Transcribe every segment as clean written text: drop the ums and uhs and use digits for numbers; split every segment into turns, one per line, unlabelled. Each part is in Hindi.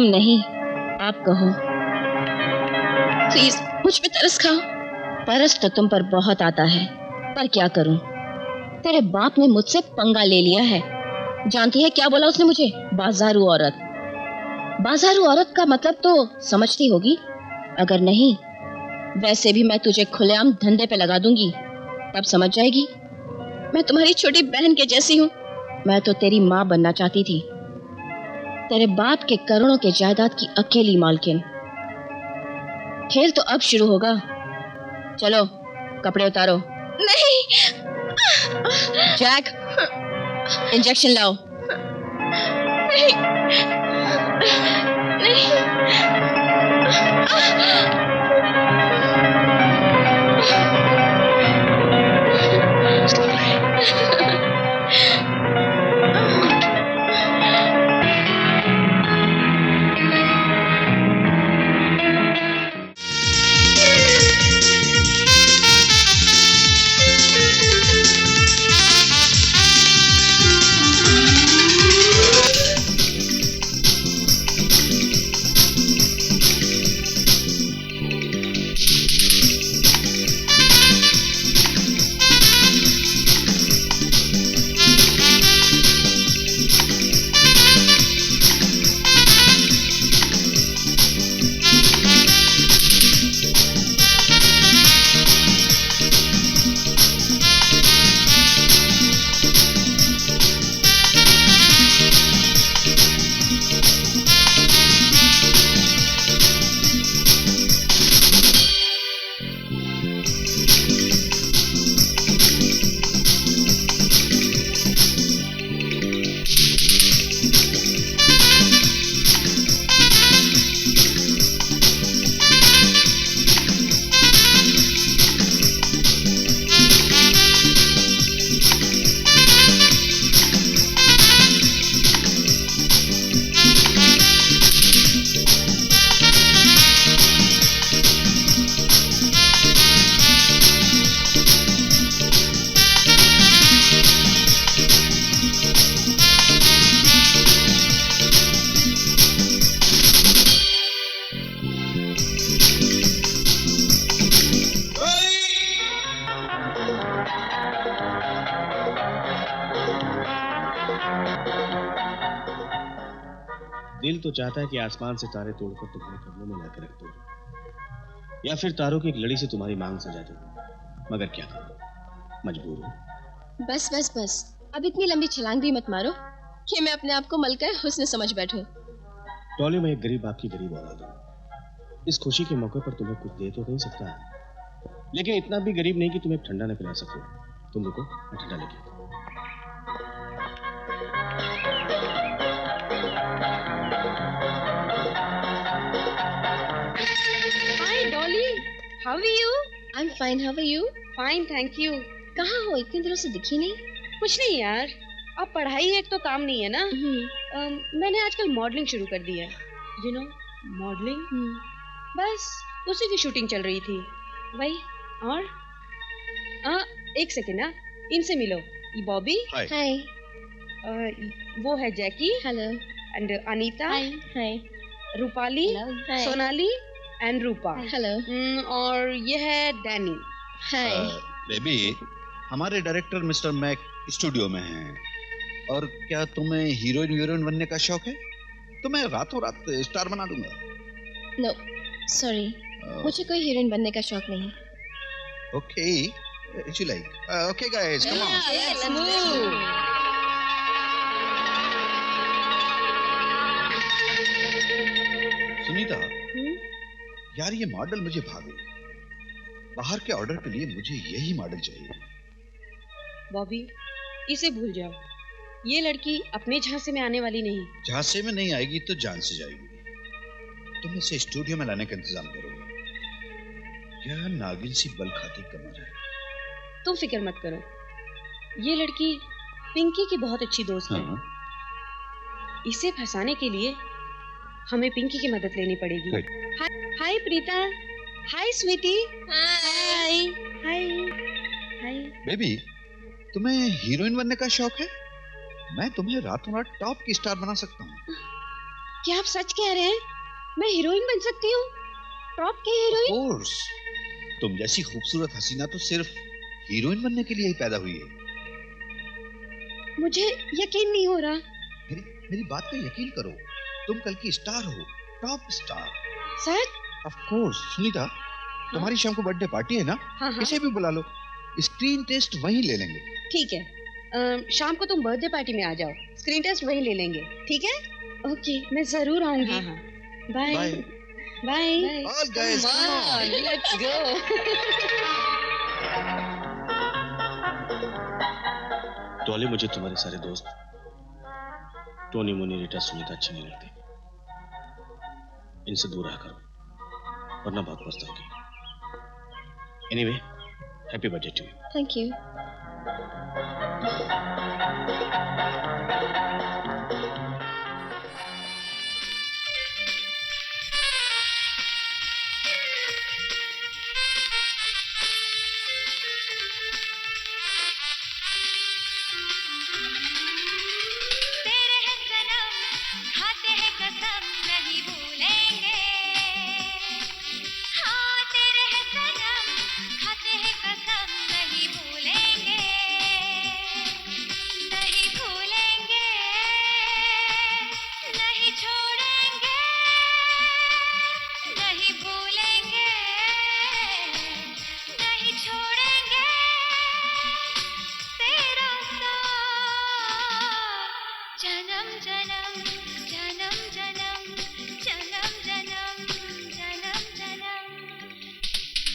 नहीं, आप कहो। प्लीज मुझ पे तरस खाओ। तरस तो तुम पर बहुत आता है, पर क्या करूं? तेरे बाप ने मुझसे पंगा ले लिया है। जानती है क्या बोला उसने मुझे? बाजारू औरत। बाजारू औरत का मतलब तो समझती होगी, अगर नहीं वैसे भी मैं तुझे खुलेआम धंधे पे लगा दूंगी, तब समझ जाएगी। मैं तुम्हारी छोटी बहन के जैसी हूँ। मैं तो तेरी माँ बनना चाहती थी, तेरे बाप के करोड़ों के जायदाद की अकेली मालकिन। खेल तो अब शुरू होगा। चलो कपड़े उतारो। नहीं। जैक, इंजेक्शन लाओ। नहीं,
दिल तो चाहता है कि आसमान से तारे तोड़कर तुम्हारे कमरों में लाकर रख दूं, या फिर तारों की एक लड़ी से तुम्हारी मांग सजा दूं, मगर क्या करूं, मजबूर हूं।
बस बस बस, अब इतनी लंबी छलांग भी मत मारो कि मैं अपने आप को मलका हुस्न समझ बैठूं।
टॉली, मैं एक गरीब बाप की गरीब औलाद हूं। इस खुशी के मौके पर तुम्हें कुछ दे तो नहीं सकता, लेकिन इतना भी गरीब नहीं कि तुम्हें ठंडा न पिला सकूं। तुम रुको, मैं ठंडा लेके आता हूं।
How are you? I'm fine. How are you?
Fine, thank you.
कहाँ हो? इतने दिनों से दिखी नहीं।
कुछ नहीं यार, अब पढ़ाई एक तो काम नहीं है ना। मैंने आजकल मॉडलिंग शुरू कर दी है। You know, modelling. बस उसी की शूटिंग चल रही थी। वही। और एक सेकेंड ना, इनसे मिलो। ये बॉबी।
हाय।
वो है Jackie.
Hello.
And Anita.
Hi.
Rupali. Sonali and Rupa.
Hello.
और ये है डैनी।
हाय।
बेबी, हमारे डायरेक्टर मिस्टर मैक स्टूडियो में हैं, और क्या तुम्हें हीरोइन बनने का शौक है? तो मैं रातों रात स्टार बना दूंगा।
नो सॉरी, मुझे कोई हीरोइन बनने का शौक नहीं।
Okay, if you like. Okay guys, come on.
Let's move.
Sunita, यार ये मॉडल मुझे भा गई। बाहर के ऑर्डर के लिए मुझे यही मॉडल चाहिए।
बॉबी, इसे भूल जाओ। ये लड़की अपने झांसे में आने वाली नहीं।
झांसे में नहीं आएगी तो जान से जाएगी। तुम इसे स्टूडियो में लाने का इंतजाम करो। यह नागिन सी बल खाती कमर है।
तुम फिक्र मत करो, ये लड़की पिंकी की बहुत अच्छी दोस्त है। इसे फंसाने के लिए हमें पिंकी की मदद लेनी पड़ेगी। हाय प्रीता। हाय स्वीटी। हाय हाय हाय।
बेबी, तुम्हें हीरोइन बनने का शौक है? मैं तुम्हें रातों रात टॉप की स्टार बना सकता हूँ।
क्या आप सच कह रहे हैं? मैं हीरोइन बन सकती हूँ? टॉप की हीरोइन?
कोर्स, तुम जैसी खूबसूरत हसीना तो सिर्फ हीरोइन बनने के लिए ही पैदा हुई है।
मुझे यकीन नहीं हो रहा।
मेरी बात पे यकीन करो, तुम कल की स्टार हो, top star.
Such?
Of course. Sunita, तुम्हारी शाम को बर्थडे पार्टी है ना?
हाँ हाँ।
इसे भी बुला लो, स्क्रीन टेस्ट वहीं ले लेंगे।
ठीक है, शाम को तुम बर्थडे पार्टी में आ जाओ, स्क्रीन टेस्ट वहीं ले लेंगे, ठीक है? ओके, मैं जरूर आऊंगी। हाँ हाँ। Bye bye.
All guys, come on,
let's go.
Dolly, मुझे तुम्हारे सारे दोस्त टोनी, मुनी, रीटा, सुनीता अच्छी नहीं लगती। इनसे दूर रहा करो वरना बहुत पछताओगी। Anyway, happy birthday to you.
Thank you.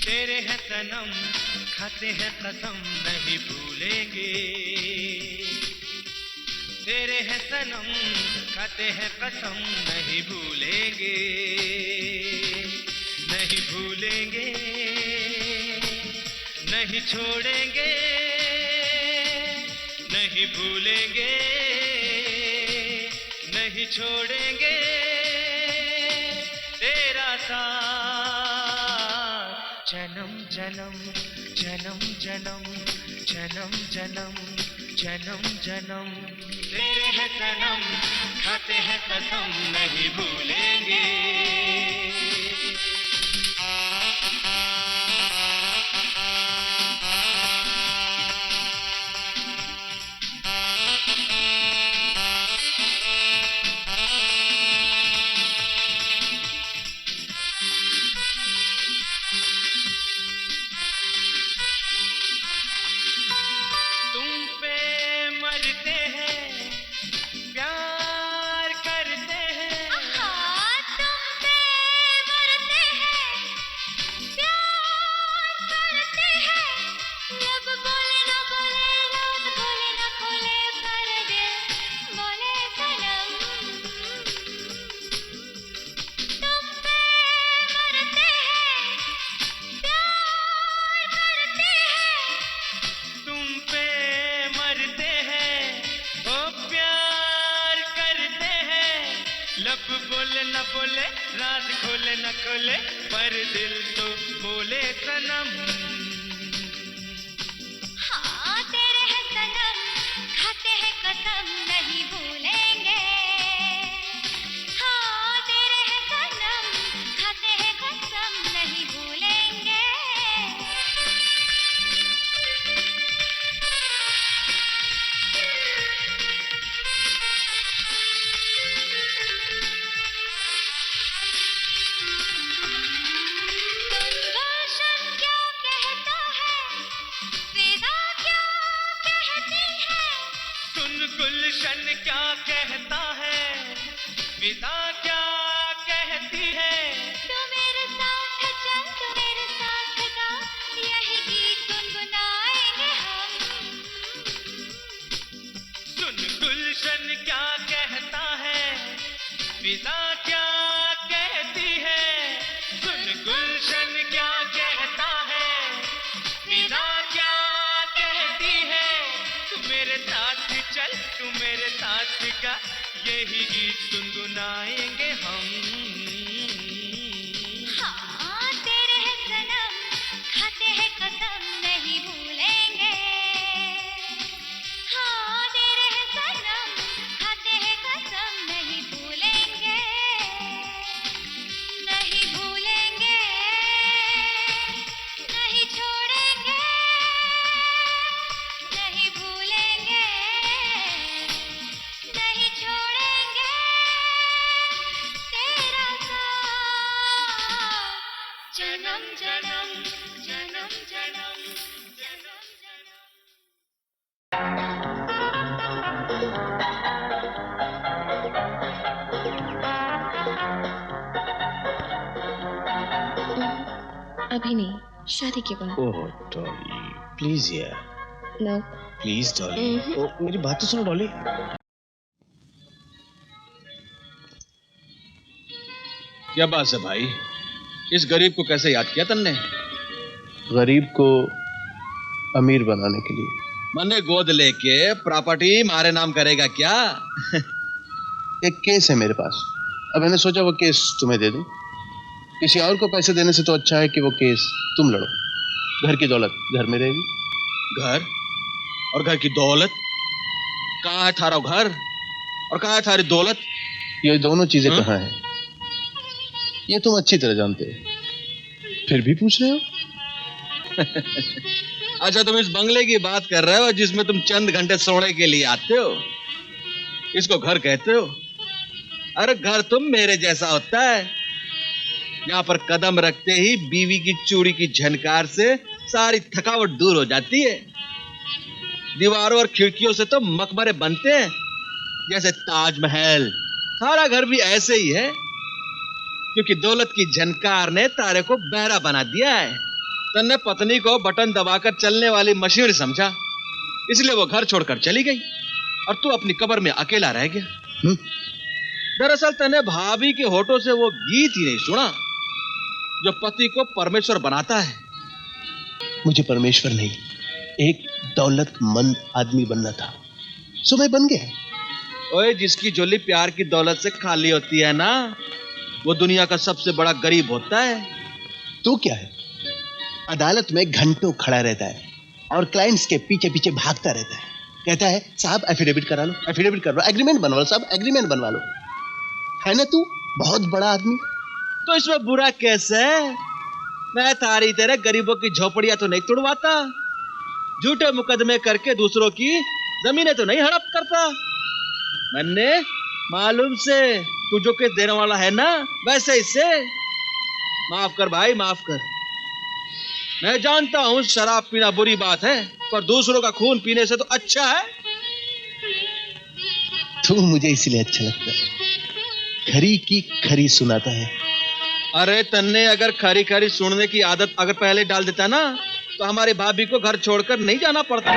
तेरे हैं सनम, खाते हैं कसम नहीं भूलेंगे। तेरे हैं सनम, खाते हैं कसम नहीं भूलेंगे। नहीं भूलेंगे, नहीं छोड़ेंगे। नहीं भूलेंगे, नहीं छोड़ेंगे तेरा साथ। जन्म जन्म जन्म जन्म जन्म जन्म जन्म जन्म। तेरे हैं सनम, खाते हैं कसम नहीं भूलेंगे। न बोले, रात खोले न खोले, पर दिल तो बोले सनम।
हाँ तेरे हैं सनम, खाते हैं कसम नहीं भूलेंगे। हाँ तेरे हैं सनम, खाते हैं कसम नहीं भूलेंगे।
गुलशन क्या कहता है, विदा क्या कहती है।
तू मेरे साथ चल, तू मेरे साथ गा, यही गीत गुनगुनाएंगे हम।
सुन गुलशन क्या कहता है, विदा क्या कहती है। सुन गुलशन क्या कहता है, विदा क्या कहती है। तू मेरे साथ चल, तू मेरे साथ गा, यही गीत गुनगुनाएंगे हम।
हाँ तेरे हैं सनम, खाते हैं कसम नहीं भूलेंगे। हाँ तेरे हैं सनम, खाते हैं कसम नहीं भूलेंगे।
अभी नहीं, शादी के बाद।
ओह डॉली, प्लीज यार,
नो।
प्लीज डॉली। ओ, मेरी बात तो सुनो डॉली।
क्या बात है भाई, इस गरीब को कैसे याद किया तुमने?
गरीब को अमीर बनाने के लिए।
मने गोद लेके प्रॉपर्टी मारे नाम करेगा क्या?
एक केस है मेरे पास, अब मैंने सोचा वो केस तुम्हें दे दूं। किसी और को पैसे देने से तो अच्छा है कि वो केस तुम लड़ो। घर की दौलत घर में रहेगी।
घर और घर की दौलत? कहाँ है थारा घर और कहाँ है थारी दौलत?
ये दोनों चीजें कहाँ हैं? ये तुम अच्छी तरह जानते हो, फिर भी पूछ रहे हो?
अच्छा, तुम इस बंगले की बात कर रहे हो जिसमें तुम चंद घंटे सोने के लिए आते हो, इसको घर कहते हो? अरे घर तुम मेरे जैसा होता है, यहाँ पर कदम रखते ही बीवी की चूड़ी की झनकार से सारी थकावट दूर हो जाती है। दीवारों और खिड़कियों से तो मकबरे बनते हैं जैसे ताजमहल। सारा घर भी ऐसे ही है, क्योंकि दौलत की झनकार ने तारे को बहरा बना दिया है। तन्ने पत्नी को बटन दबाकर चलने वाली मशीन समझा, इसलिए वो घर छोड़कर चली गई और तू अपनी कब्र में अकेला रह गया। दरअसल तन्ने भाभी के होठों से वो गीत ही नहीं सुना जो पति को परमेश्वर बनाता है।
मुझे परमेश्वर नहीं, एक दौलतमंद आदमी बनना था, सो मैं बन गया।
ओए, जिसकी झोली प्यार की दौलत से खाली होती है ना, वो दुनिया का सबसे बड़ा गरीब होता है।
तू क्या है, अदालत में घंटों खड़ा रहता है और क्लाइंट्स के पीछे पीछे भागता रहता है, कहता है साहब एफिडेविट करा लो, एफिडेविट करवा, एग्रीमेंट बनवा लो साहब, एग्रीमेंट बनवा लो। है ना तू बहुत बड़ा आदमी?
तो इसमें बुरा कैसे? मैं तारी तेरे गरीबों की झोपड़ियां तो नहीं तुड़वाता, झूठे मुकदमे करके दूसरों की जमीनें तो नहीं हड़प करता। मैंने मालूम से तू जो केस देने वाला है ना, वैसे इससे माफ कर भाई, माफ कर। मैं जानता हूं शराब पीना बुरी बात है, पर दूसरों का खून पीने से तो अच्छा है।
तू मुझे इसलिए अच्छा लगता है, खरी की खरी सुनाता है।
अरे तन्ने अगर खरी खरी सुनने की आदत अगर पहले डाल देता ना, तो हमारी भाभी को घर छोड़कर नहीं जाना पड़ता।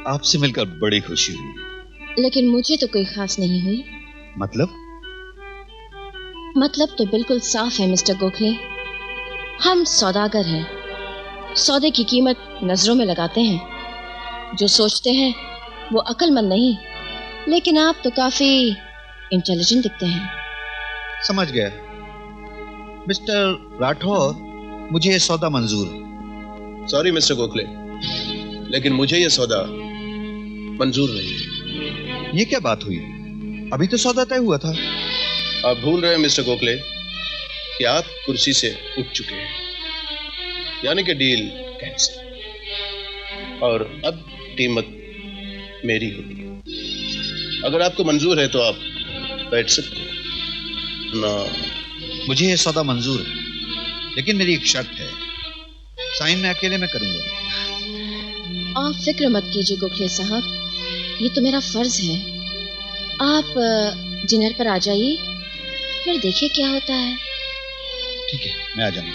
आपसे मिलकर बड़ी खुशी हुई।
लेकिन मुझे तो कोई खास नहीं हुई। मतलब तो बिल्कुल साफ है मिस्टर गोखले, हम सौदागर हैं। सौदे की कीमत नजरों में लगाते हैं। जो सोचते हैं वो अक्लमंद नहीं, लेकिन आप तो काफी इंटेलिजेंट दिखते हैं।
समझ गया मिस्टर राठौर, मुझे ये सौदा मंजूर है।
सॉरी मिस्टर गोखले, लेकिन मुझे ये सौदा मंजूर नहीं है।
ये क्या बात हुई? अभी तो सौदा तय हुआ था।
आप भूल रहे हैं मिस्टर गोखले कि आप कुर्सी से उठ चुके हैं, यानी कि डील कैंसिल, और अब कीमत मेरी होगी। अगर आपको मंजूर है तो आप बैठ सकते हैं ना।
मुझे ये सौदा मंजूर है, लेकिन मेरी एक शर्त है, साइन मैं अकेले में करूंगा।
आप फिक्र मत कीजिए गोखले साहब, ये तो मेरा फर्ज है। आप डिनर पर आ जाइए, फिर देखिए क्या होता है।
ठीक है, मैं आ जाऊंगा।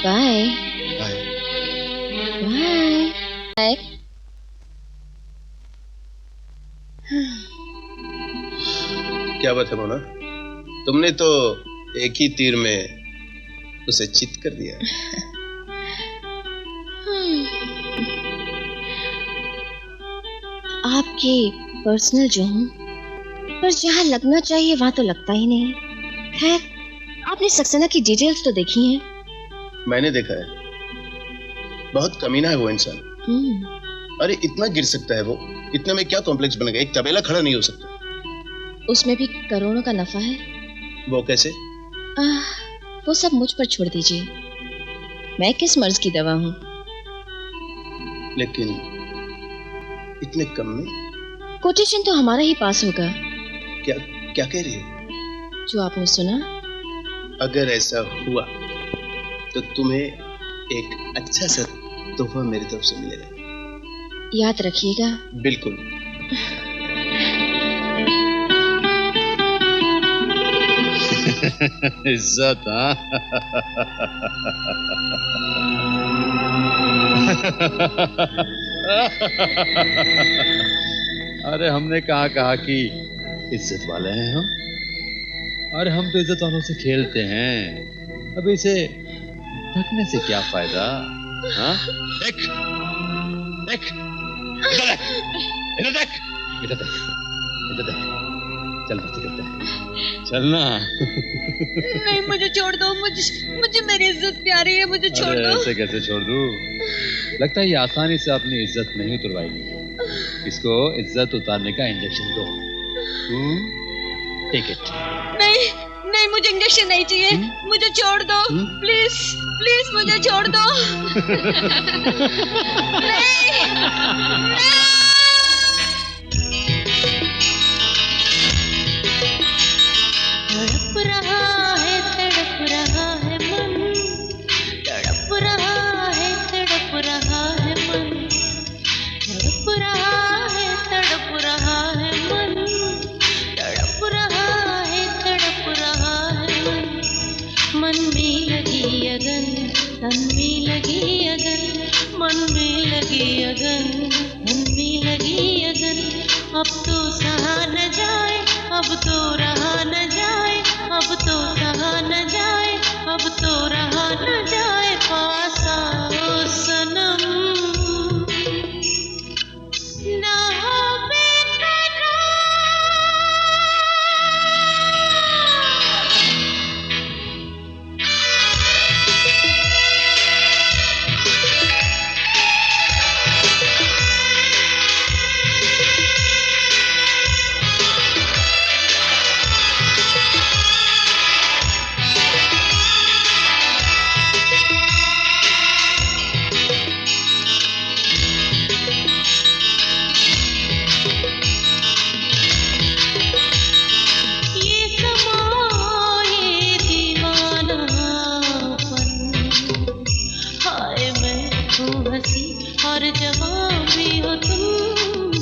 Bye
bye
bye bye.
क्या बात है मोना, तुमने तो एक ही तीर में उसे चित कर दिया।
आपकी पर्सनल जो हूँ पर जहाँ लगना चाहिए वहाँ तो लगता ही नहीं। खैर, आपने सक्सेना की डिटेल्स तो देखी हैं?
मैंने देखा है, बहुत कमीना है वो इंसान। अरे इतना गिर सकता है वो, इतने में क्या कॉम्प्लेक्स बन गया, एक तबेला खड़ा नहीं हो सकता।
उसमें भी करोड़ों का नफा है।
वो कैसे?
वो सब मुझ पर छोड़ दीजिए, मैं किस मर्ज की दवा हूँ।
लेकिन इतने कम में?
कोटेशन तो हमारा ही पास होगा।
क्या क्या कह रही हो?
जो आपने सुना।
अगर ऐसा हुआ तो तुम्हें एक अच्छा सा तोहफा मेरी तरफ से मिलेगा,
याद रखिएगा।
बिल्कुल।
इज्जत, हाँ? अरे हमने कहा कि इज्जत वाले हैं हम। अरे हम तो इज्जत वालों से खेलते हैं। अब इसे ढकने से क्या फायदा? हाँ? देख, देख, इधर देख, इधर देख, इधर देख, इधर देख। चल मस्ती करते हैं, चलना।
नहीं, मुझे छोड़ दो, मुझे मेरी इज्जत प्यारी है, मुझे छोड़ दो।
ऐसे कैसे छोड़ दूं? लगता है ये आसानी से अपनी इज्जत नहीं उतरवाएगी। इसको इज्जत उतारने का इंजेक्शन दो। Take it.
नहीं नहीं, मुझे इंजेक्शन नहीं चाहिए। मुझे छोड़ दो, प्लीज प्लीज मुझे छोड़ दो। नहीं, नहीं।
तड़प रहा है मन, तड़प रहा है मन, तड़प रहा है मन, तड़प रहा है मन, तड़प रहा है मन में लगी अगन, तन में लगी अगन, मन में लगी अगन, तन में लगी अगन। अब तो सहा न जाए, अब तो रहा न जाए, अब तो सहा न जाए, अब तो रहा न जाए। पास आओ सनम, ना हो बेकरार। और जवां भी हो तुम,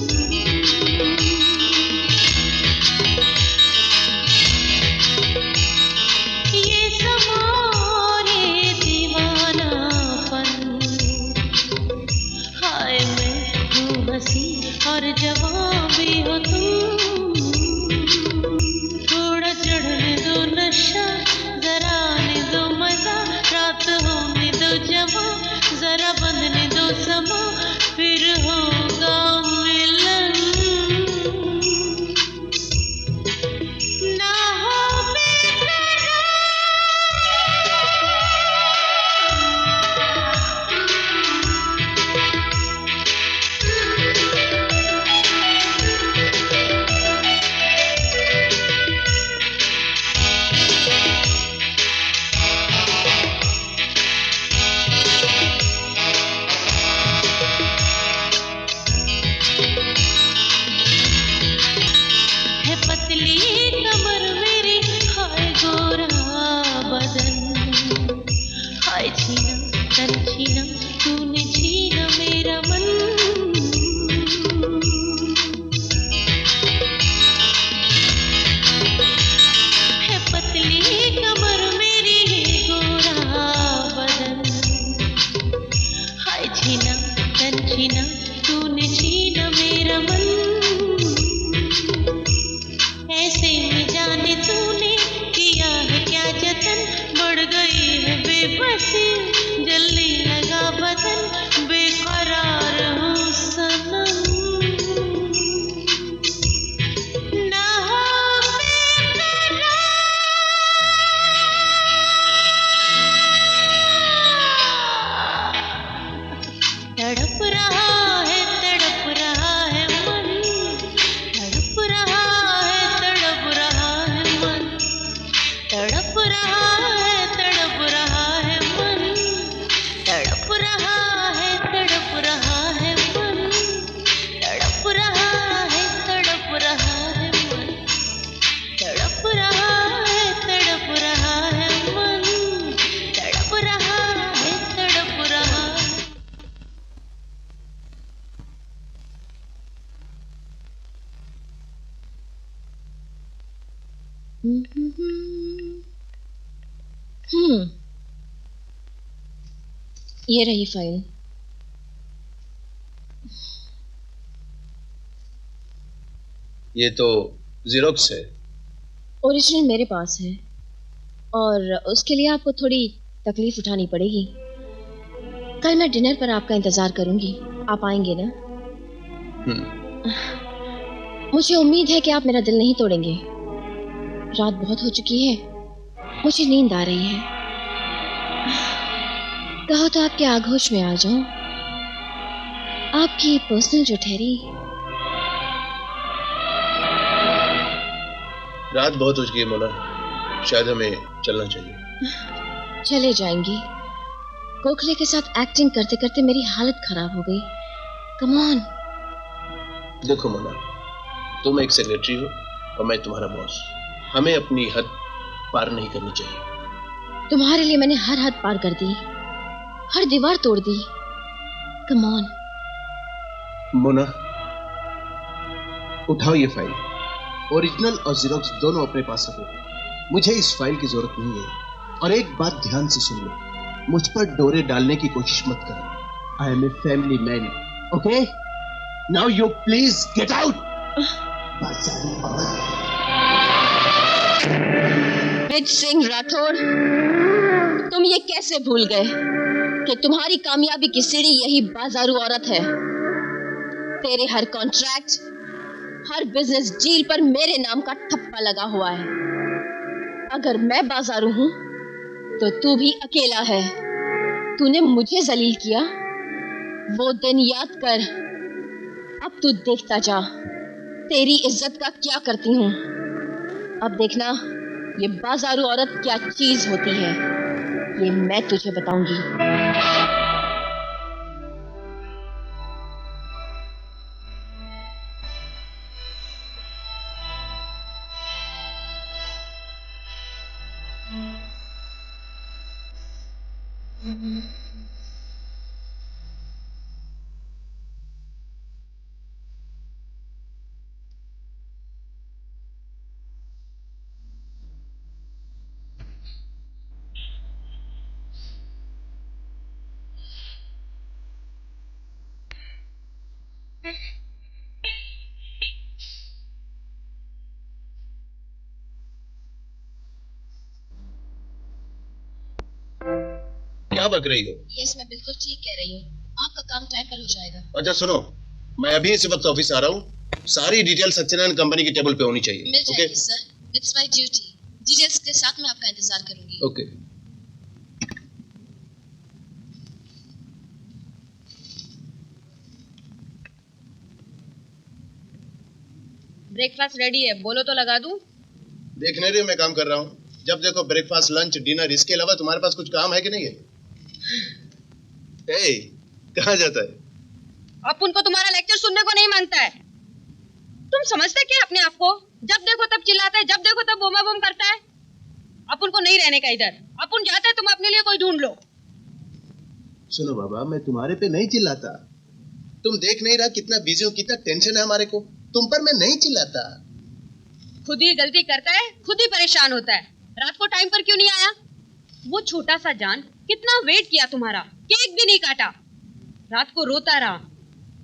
ये समारे दीवानापन। हाय मैं हूँ हंसी और जवां भी हो तुम। थोड़ा चढ़ने दो नशा, जरा आने दो मजा, रात होने दो जवां, जरा बंधने दो समा, फिर होगा मिलन। ना हो है पतली कमर मेरी, हाय गोरा बदन, हाय छीना तन छीना, तूने छीना मेरा मन। है पतली कमर मेरी, गोरा बदन, हाय छीना तन छीना, तूने छीना मेरा मन। ऐसे में जाने तूने किया है क्या जतन, बढ़ गई है बेबसी, जलने लगा बदन, बेकरार हूँ सनम। ना हो
ये रही फाइल।
ये तो जीरोक्स है।
ओरिजिनल मेरे पास है और उसके लिए आपको थोड़ी तकलीफ उठानी पड़ेगी। कल मैं डिनर पर आपका इंतजार करूंगी, आप आएंगे ना? मुझे उम्मीद है कि आप मेरा दिल नहीं तोड़ेंगे। रात बहुत हो चुकी है, मुझे नींद आ रही है। कहो तो आपके आगोश में आ जाऊं, आपकी पर्सनल जो ठहरी।
रात बहुत हो चुकी है मोना, शायद हमें चलना चाहिए।
चले जाएंगी। गोखले के साथ एक्टिंग करते करते मेरी हालत खराब हो गई। Come on.
देखो मोना, तुम एक सेक्रेटरी हो और मैं तुम्हारा बॉस। हमें अपनी हद पार नहीं करनी चाहिए।
तुम्हारे लिए मैंने हर हद पार कर दी, हर दीवार तोड़ दी। Come on.
मोना, उठाओ ये फाइल। ओरिजिनल और जीरोक्स दोनों अपने पास रखो। मुझे इस फाइल की जरूरत नहीं है। और एक बात ध्यान से सुन लो, मुझ पर डोरे डालने की कोशिश मत करो। I am a family man, okay? Now you please get out.
Brij Singh Rathore, तुम ये कैसे भूल गए कि तुम्हारी कामयाबी की सीढ़ी यही बाजारू औरत है? तेरे हर कॉन्ट्रैक्ट, हर बिजनेस डील पर मेरे नाम का ठप्पा लगा हुआ है। अगर मैं बाजारू हूं तो तू भी अकेला है। तूने मुझे जलील किया, वो दिन याद कर। अब तू देखता जा तेरी इज्जत का क्या करती हूं। अब देखना ये बाजारू औरत क्या चीज होती है, ये मैं तुझे बताऊंगी।
क्या बक रही हो?
यस, मैं बिल्कुल ठीक कह रही हूँ। आपका काम टाइम पर हो जाएगा।
अच्छा सुनो, मैं अभी इसी वक्त ऑफिस आ रहा हूँ। सारी डिटेल सत्यनारायण कंपनी की टेबल पे होनी चाहिए।
मिल जाएगी sir, it's my duty. Details के साथ मैं आपका इंतजार करूंगी।
ओके।
ब्रेकफास्ट रेडी है, बोलो तो लगा दूं।
देखने रहे मैं काम कर रहा हूँ। जब देखो ब्रेकफास्ट, लंच, डिनर, इसके अलावा तुम्हारे पास कुछ काम है कि नहीं है? ए, कहाँ जाता है?
अपन को तुम्हारा लेक्चर सुनने को नहीं मांगता है। तुम समझते क्या अपने आप को? जब देखो तब चिल्लाता है, जब देखो तब बोमा बोम करता है। अपन को नहीं रहने का इधर। अपन जाते हैं, तुम अपने लिए कोई ढूंढ लो।
सुनो बाबा, मैं तुम्हारे पे नहीं चिल्लाता। तुम देख नहीं रहा कितना बिजी हो, कितना टेंशन है हमारे को। तुम पर मैं नहीं चिल्लाता।
खुद ही गलती करता है, खुद ही परेशान होता है। रात को टाइम पर क्यों नहीं आया? वो छोटा सा जान कितना वेट किया तुम्हारा, केक भी नहीं काटा। रात को रोता रहा,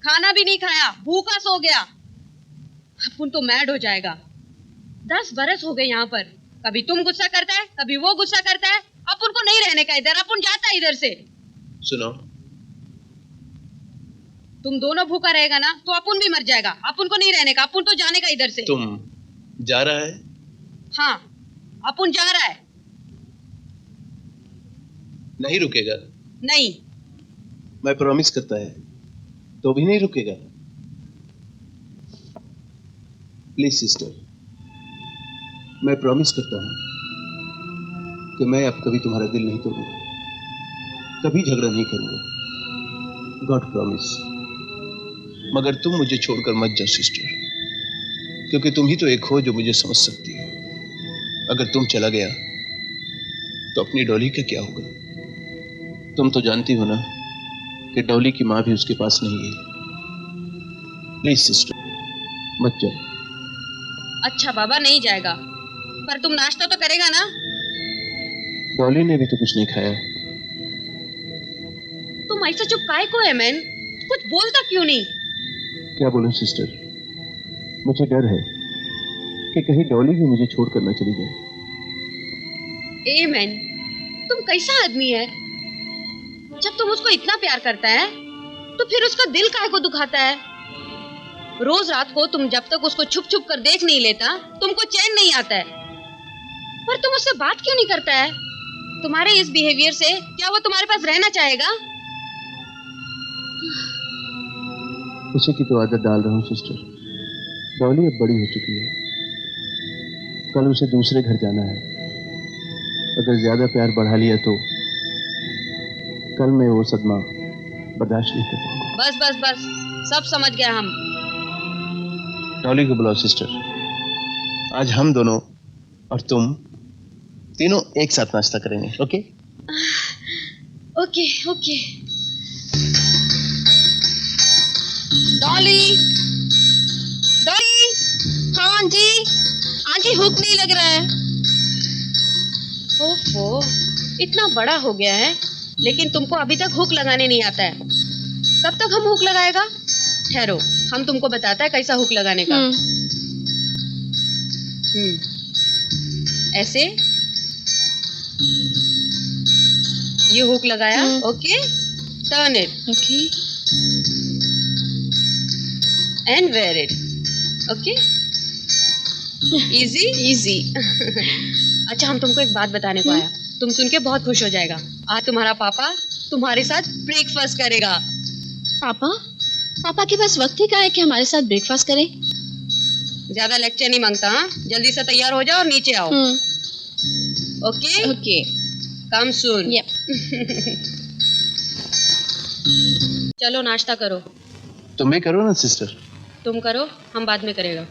खाना भी नहीं खाया, भूखा सो गया। अपन तो मैड हो जाएगा। 10 बरस हो गए यहाँ पर। कभी तुम गुस्सा करता है, कभी वो गुस्सा करता है। अपन को नहीं रहने का इधर, अपन जाता है इधर से।
सुनो,
तुम दोनों भूखा रहेगा ना तो अपन भी मर जाएगा। अपन को नहीं रहने का, अपन तो जाने का इधर से।
तुम जा रहा है?
हाँ, अपन जा रहा है।
नहीं रुकेगा?
नहीं।
मैं प्रॉमिस करता है तो भी नहीं रुकेगा? प्लीज सिस्टर, मैं प्रॉमिस करता हूं कि मैं अब कभी तुम्हारा दिल नहीं तोड़ूंगा, कभी झगड़ा नहीं करूंगा। God promise. मगर तुम मुझे छोड़कर मत जाओ सिस्टर, क्योंकि तुम ही तो एक हो जो मुझे समझ सकती है। अगर तुम चला गया तो अपनी डॉली का क्या होगा? तुम तो जानती हो ना कि डॉली की माँ भी उसके पास नहीं है। प्लीज सिस्टर, मत जाओ।
अच्छा बाबा, नहीं जाएगा। पर तुम नाश्ता तो करेगा ना?
डॉली ने भी तो कुछ नहीं खाया।
तुम ऐसा चुप काहे को है मैन? कुछ बोलता क्यों नहीं?
क्या बोलूं सिस्टर, मुझे डर है कि कहीं डॉली भी मुझे छोड़कर न चली जाए।
ए मैन, तुम कैसा आदमी है? जब तुम उसको इतना प्यार करता है तो फिर उसका दिल काहे को दुखाता है? रोज रात को तुम जब तक उसको छुप छुप कर देख नहीं लेता तुमको चैन नहीं आता है। पर तुम उससे बात क्यों नहीं करता है? तुम्हारे इस बिहेवियर से क्या वो तुम्हारे पास रहना चाहेगा?
उसी की तो आदत डाल रहा हूँ सिस्टर। डॉली अब बड़ी हो चुकी है, कल उसे दूसरे घर जाना है। अगर ज्यादा प्यार बढ़ा लिया तो कल मैं वो सदमा बर्दाश्त नहीं कर पाऊंगा।
बस बस बस, सब समझ गए हम।
डॉली को बुलाओ सिस्टर। आज हम दोनों और तुम तीनों एक साथ नाश्ता करेंगे। Okay
okay okay. Dolly, Dolly.
हाँ आंटी, आंटी हुक नहीं लग रहा है।
ओफो, इतना बड़ा हो गया है लेकिन तुमको अभी तक हुक लगाने नहीं आता है। कब तक हम हुक लगाएगा? ठहरो, हम तुमको बताता है कैसा हुक लगाने का। ऐसे ये हुक लगाया। Okay, turn it
okay
and wear it. Okay, easy easy. अच्छा, हम तुमको एक बात बताने को आया, तुम सुन के बहुत खुश हो जाएगा। आज तुम्हारा पापा तुम्हारे साथ ब्रेकफास्ट करेगा।
पापा? पापा के पास वक्त ही कहाँ है कि हमारे साथ ब्रेकफास्ट करें?
ज्यादा लेक्चर नहीं मांगता। हाँ, जल्दी से तैयार हो जाओ और नीचे आओ। ओके
ओके,
कम सून।
यप।
चलो नाश्ता करो।
तुम भी करो ना सिस्टर।
तुम करो, हम बाद में करेगा।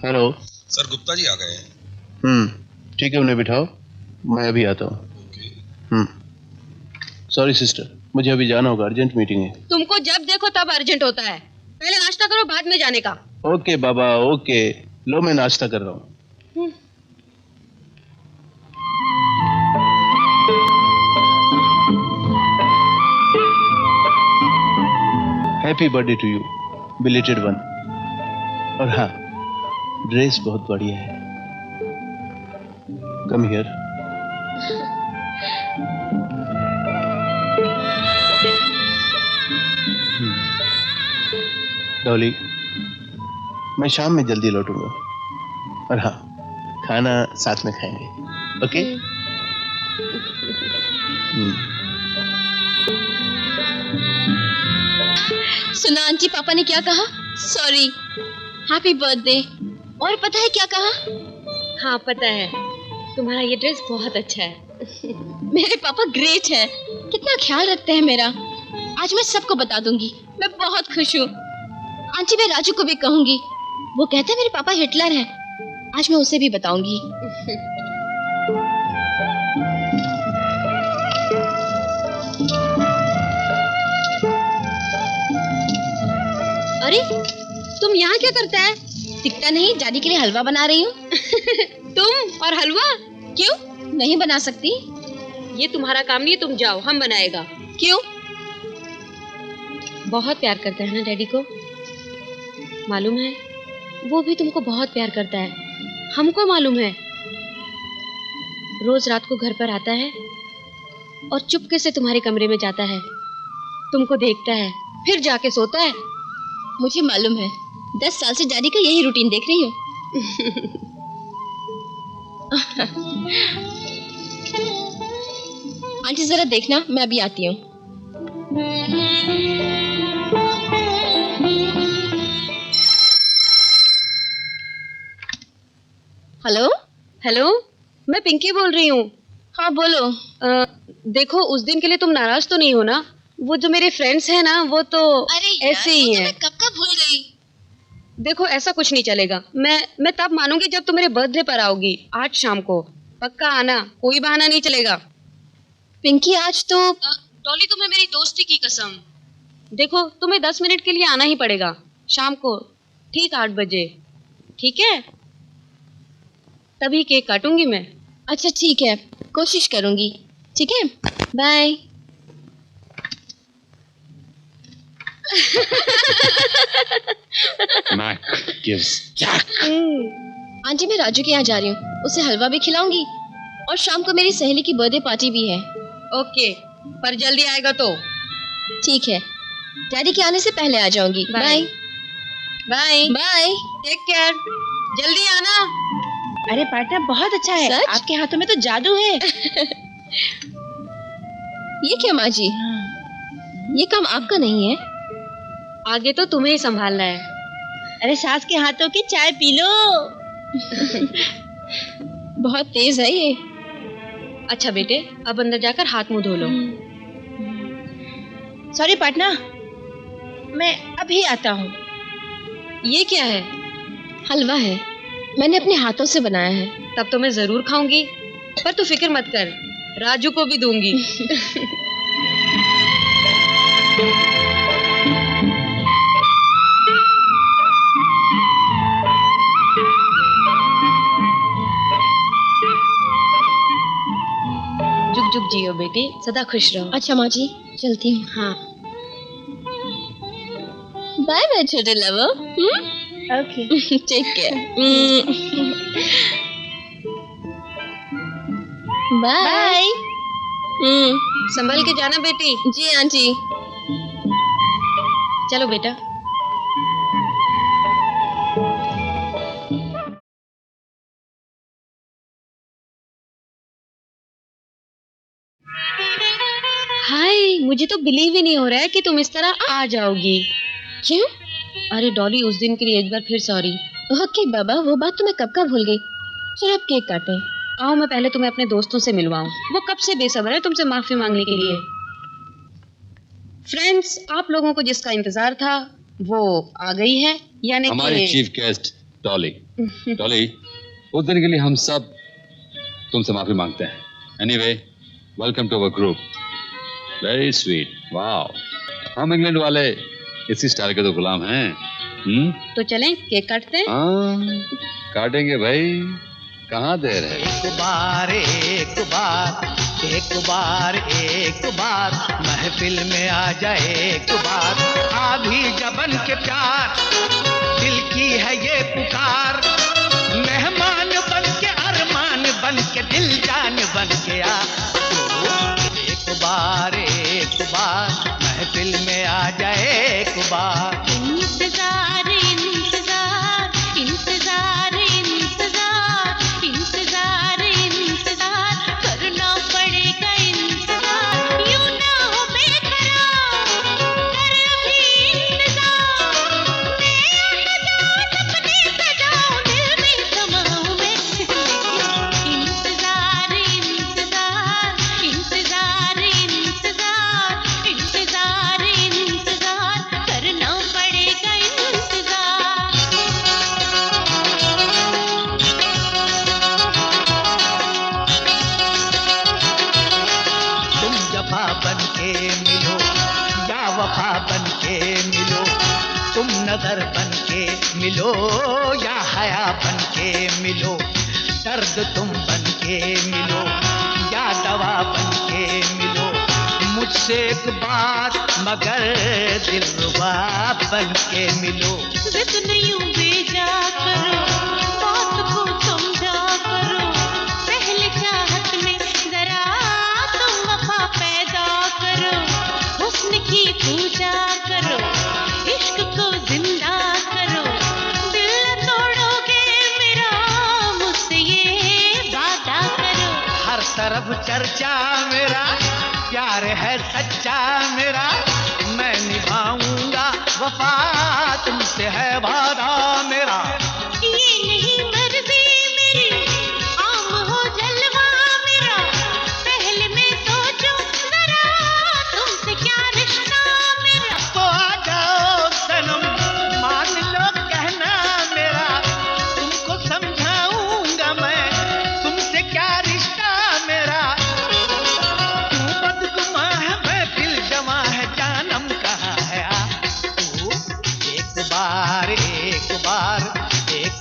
हेलो
सर, गुप्ता जी आ गए हैं।
ठीक है, उन्हें बिठाओ, मैं अभी आता हूँ। सॉरी सिस्टर, मुझे अभी जाना होगा, अर्जेंट मीटिंग है।
तुमको जब देखो तब अर्जेंट होता है। पहले नाश्ता करो, बाद में जाने का।
ओके बाबा, ओके। लो, मैं नाश्ता कर रहा हूँ। Happy birthday to you, belated one. और हाँ, ड्रेस बहुत बढ़िया है। Come here. डॉली, मैं शाम में जल्दी लौटूंगा। और हाँ, खाना साथ में खाएंगे। ओके?
सुना आंटी, पापा ने क्या कहा? Sorry, happy birthday. और पता है क्या कहा?
हाँ पता है, तुम्हारा ये ड्रेस बहुत अच्छा है।
मेरे पापा ग्रेट है, कितना ख्याल रखते हैं मेरा। आज मैं सबको बता दूंगी, मैं बहुत खुश हूँ। आंटी, मैं राजू को भी कहूंगी। वो कहता है मेरे पापा हिटलर हैं। आज मैं उसे भी बताऊंगी।
अरे, तुम यहाँ क्या करता है?
दिखता नहीं, दादी के लिए हलवा बना रही हूँ।
तुम और हलवा?
क्यों नहीं बना सकती?
ये तुम्हारा काम नहीं, तुम जाओ, हम बनाएगा।
क्यों?
बहुत प्यार करता है ना डैडी को, मालूम है? वो भी तुमको बहुत प्यार करता है, हमको मालूम है। रोज रात को घर पर आता है और चुपके से तुम्हारे कमरे में जाता है, तुमको देखता है, फिर जाके सोता है।
मुझे मालूम है, 10 साल से डैडी का यही रूटीन देख रही हूँ। आंटी जरा देखना, मैं अभी आती हूँ। हेलो
हेलो, मैं पिंकी बोल रही हूँ।
हाँ बोलो।
देखो, उस दिन के लिए तुम नाराज तो नहीं हो ना? वो जो मेरे फ्रेंड्स हैं ना, वो तो ऐसे ही हैं।
कब का भूल गई।
देखो, ऐसा कुछ नहीं चलेगा। मैं तब मानूंगी जब तुम मेरे बर्थडे पर आओगी, आज शाम को। पक्का आना, कोई बहाना नहीं चलेगा।
पिंकी, आज तो
डॉली, तुम्हें मेरी दोस्ती की कसम। देखो तुम्हें 10 मिनट के लिए आना ही पड़ेगा, शाम को ठीक 8 बजे, ठीक है? तभी केक काटूंगी मैं।
अच्छा ठीक है, कोशिश करूंगी। ठीक है, बाय। आंटी मैं राजू के यहाँ जा रही हूँ, उसे हलवा भी खिलाऊंगी और शाम को मेरी सहेली की बर्थडे पार्टी भी है।
ओके, पर जल्दी आएगा तो।
ठीक है, डैडी के आने से पहले आ जाऊंगी। Bye
bye
bye.
Take care, जल्दी आना।
अरे पार्टनर बहुत अच्छा है,
सच?
आपके हाथों में तो जादू है।
ये क्या माँ जी, ये काम आपका नहीं है।
आगे तो तुम्हें ही संभालना है।
अरे सास के हाथों की चाय पी लो।
बहुत तेज है ये।
अच्छा बेटे, अब अंदर जाकर हाथ मुंह धो लो।
सॉरी पार्टनर, मैं अभी आता हूँ।
ये क्या है?
हलवा है, मैंने अपने हाथों से बनाया है।
तब तो मैं जरूर खाऊंगी, पर तू फिक्र मत कर, राजू को भी दूंगी। जुग जुग जियो बेटी, सदा खुश रहो।
अच्छा माँ जी, चलती हूँ।
हाँ,
बाय बाय छोटे lover.
Okay.
Take care. Bye.
संभल के जाना बेटी।
जी आंटी।
चलो बेटा। हाय, मुझे तो बिलीव ही नहीं हो रहा है कि तुम इस तरह आ जाओगी।
क्यों?
अरे डॉली, उस दिन के लिए एक बार फिर सॉरी।
ओके बाबा, वो बात तो मैं कब का भूल गई। चलो अब केक काटें।
आओ मैं पहले तुम्हें अपने दोस्तों से मिलवाऊं, वो कब से बेसब्र है तुमसे माफी मांगने के लिए। फ्रेंड्स, आप लोगों को जिसका इंतजार था वो आ गई है, यानी
हमारी चीफ गेस्ट डॉली। डॉली, उस दिन के लिए हम सब तुमसे माफी मांगते हैं। Anyway, welcome to our group. Very sweet, wow. हम इंग्लैंड वाले इसी स्टाइल के तो गुलाम हैं।
तो चलें केक काटते हैं।
हाँ, काटेंगे भाई, कहाँ देर है।
एक बार एक बार महफिल में आ जाए एक बार। आधी जबन के प्यार, दिल की है ये पुकार। मेहमान बन के अरमान बन के दिल जान बन के आ। एक बार महफिल में आ जाए एक बार।
इंतजार इंतजार इंतजार इंतजार इंतजार इंतजार करना पड़ेगा इंतजार। यूं ना हो बेकरार, कर अभी इंतजार। मैं हजार अपने सजाऊं, दिल में समाऊं मैं। इंतजार इंतजार इंतजार इंतजार इंतजार इंतजार करना पड़ेगा इंतजार।
तुम जफा बन के मिलो या वफा बन के मिलो। तुम नजर बन के मिलो या हया बन के मिलो। दर्द तुम बन के मिलो या दवा बन के मिलो। मुझसे एक बात मगर दिलरुबा बन के मिलो।
जिद यूं बेजा करो, बात को समझा करो। पहले चाहत में जरा तुम वफा पैदा करो। हुस्न की पूजा करो, इश्क को जिंदा करो। दिल न तोड़ोगे मेरा, मुझसे ये वादा करो।
हर तरफ चर्चा मेरा, प्यार है सच्चा मेरा। मैं निभाऊंगा वफा, तुमसे है वादा मेरा।
ये नहीं मर्जी मेरी, आम हो जलवा मेरा। पहले मैं सोचूं जरा, तुमसे क्या रिश्ता मेरा।
तो आ जाओ सनम, मान लो कहना मेरा। तुमको समझाऊंगा मैं, तुमसे क्या रिश्ता मेरा। तू बदगुमा है, मैं दिल जमा है, जानम कहाँ है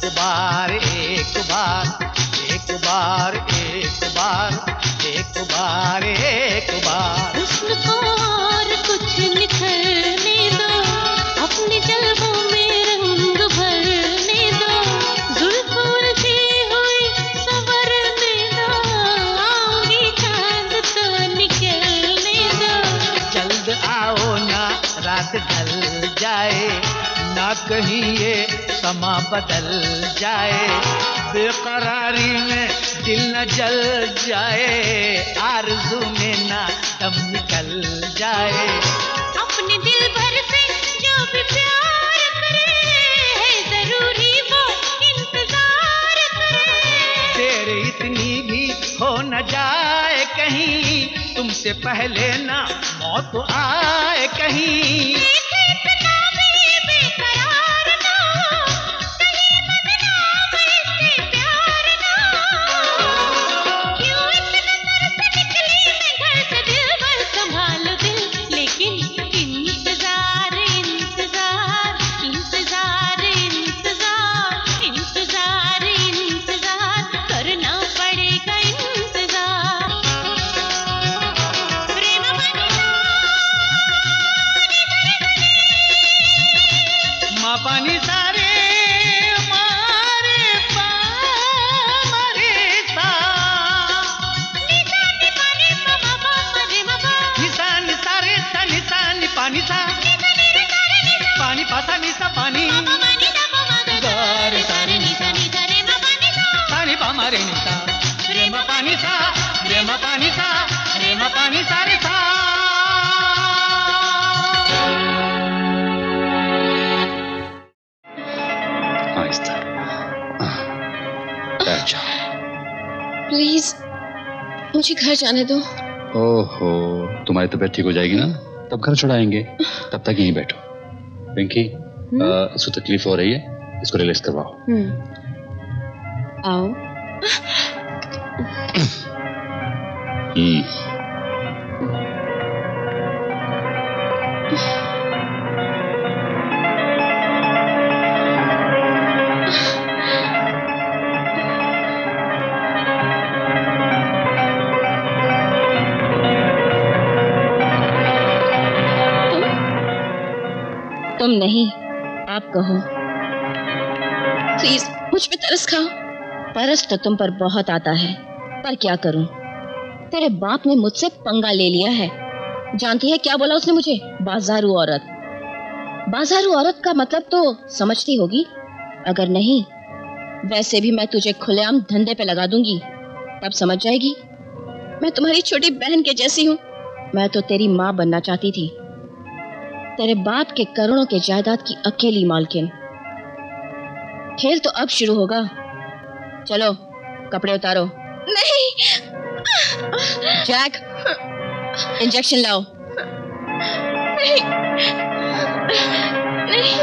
एक बार एक बार एक बार एक बार एक बार एक बार।
हुस्न को और कुछ निखरने दो, अपने जलवों में रंग भरने दो, जुल्फ उलझी हुई संवरने दो, आऊंगी चांद तो निकलने दो।
जल्द आओ ना रात ढल जाए, ना कहीं ये समा बदल जाए, बेकरारी में दिल न जल जाए, आरज़ू में ना दम निकल जाए।
अपने दिल भर से जो भी प्यार करे, है जरूरी वो इंतजार करे।
तेरे इतनी भी हो न जाए कहीं, तुमसे पहले ना मौत आए कहीं। पानी सारे मारे पा मारे सा, निशान पानी पा मा रे मा पा, निशान सारे सा निशान पानी सा, पानी पासा निशा पानी गारे सारे निशा रे मा पानी सा, पानी पा मारे निशा रे मा पानी सा, रे मा पानी सा, रे मा पानी सारे सा।
प्लीज मुझे घर जाने दो।
ओहो, तुम्हारी तबीयत ठीक हो जाएगी ना, तब घर छुड़ाएंगे, तब तक यहीं बैठो। पिंकी, इसको तकलीफ हो रही है, इसको रिलैक्स करवाओ।
आओ। तुम नहीं, आप कहो। प्लीज मुझ पे तरस खाओ। तरस तो तुम पर बहुत आता है, पर क्या करूं? तेरे बाप ने मुझसे पंगा ले लिया है। जानती है क्या बोला उसने मुझे? बाजारू औरत। बाजारू औरत का मतलब तो समझती होगी, अगर नहीं वैसे भी मैं तुझे खुलेआम धंधे पे लगा दूंगी, तब समझ जाएगी। मैं तुम्हारी छोटी बहन के जैसी हूँ। मैं तो तेरी माँ बनना चाहती थी, तेरे बाप के करोड़ों के जायदाद की अकेली मालकिन। खेल तो अब शुरू होगा। चलो कपड़े उतारो। नहीं। जैक, इंजेक्शन लाओ। नहीं, नहीं।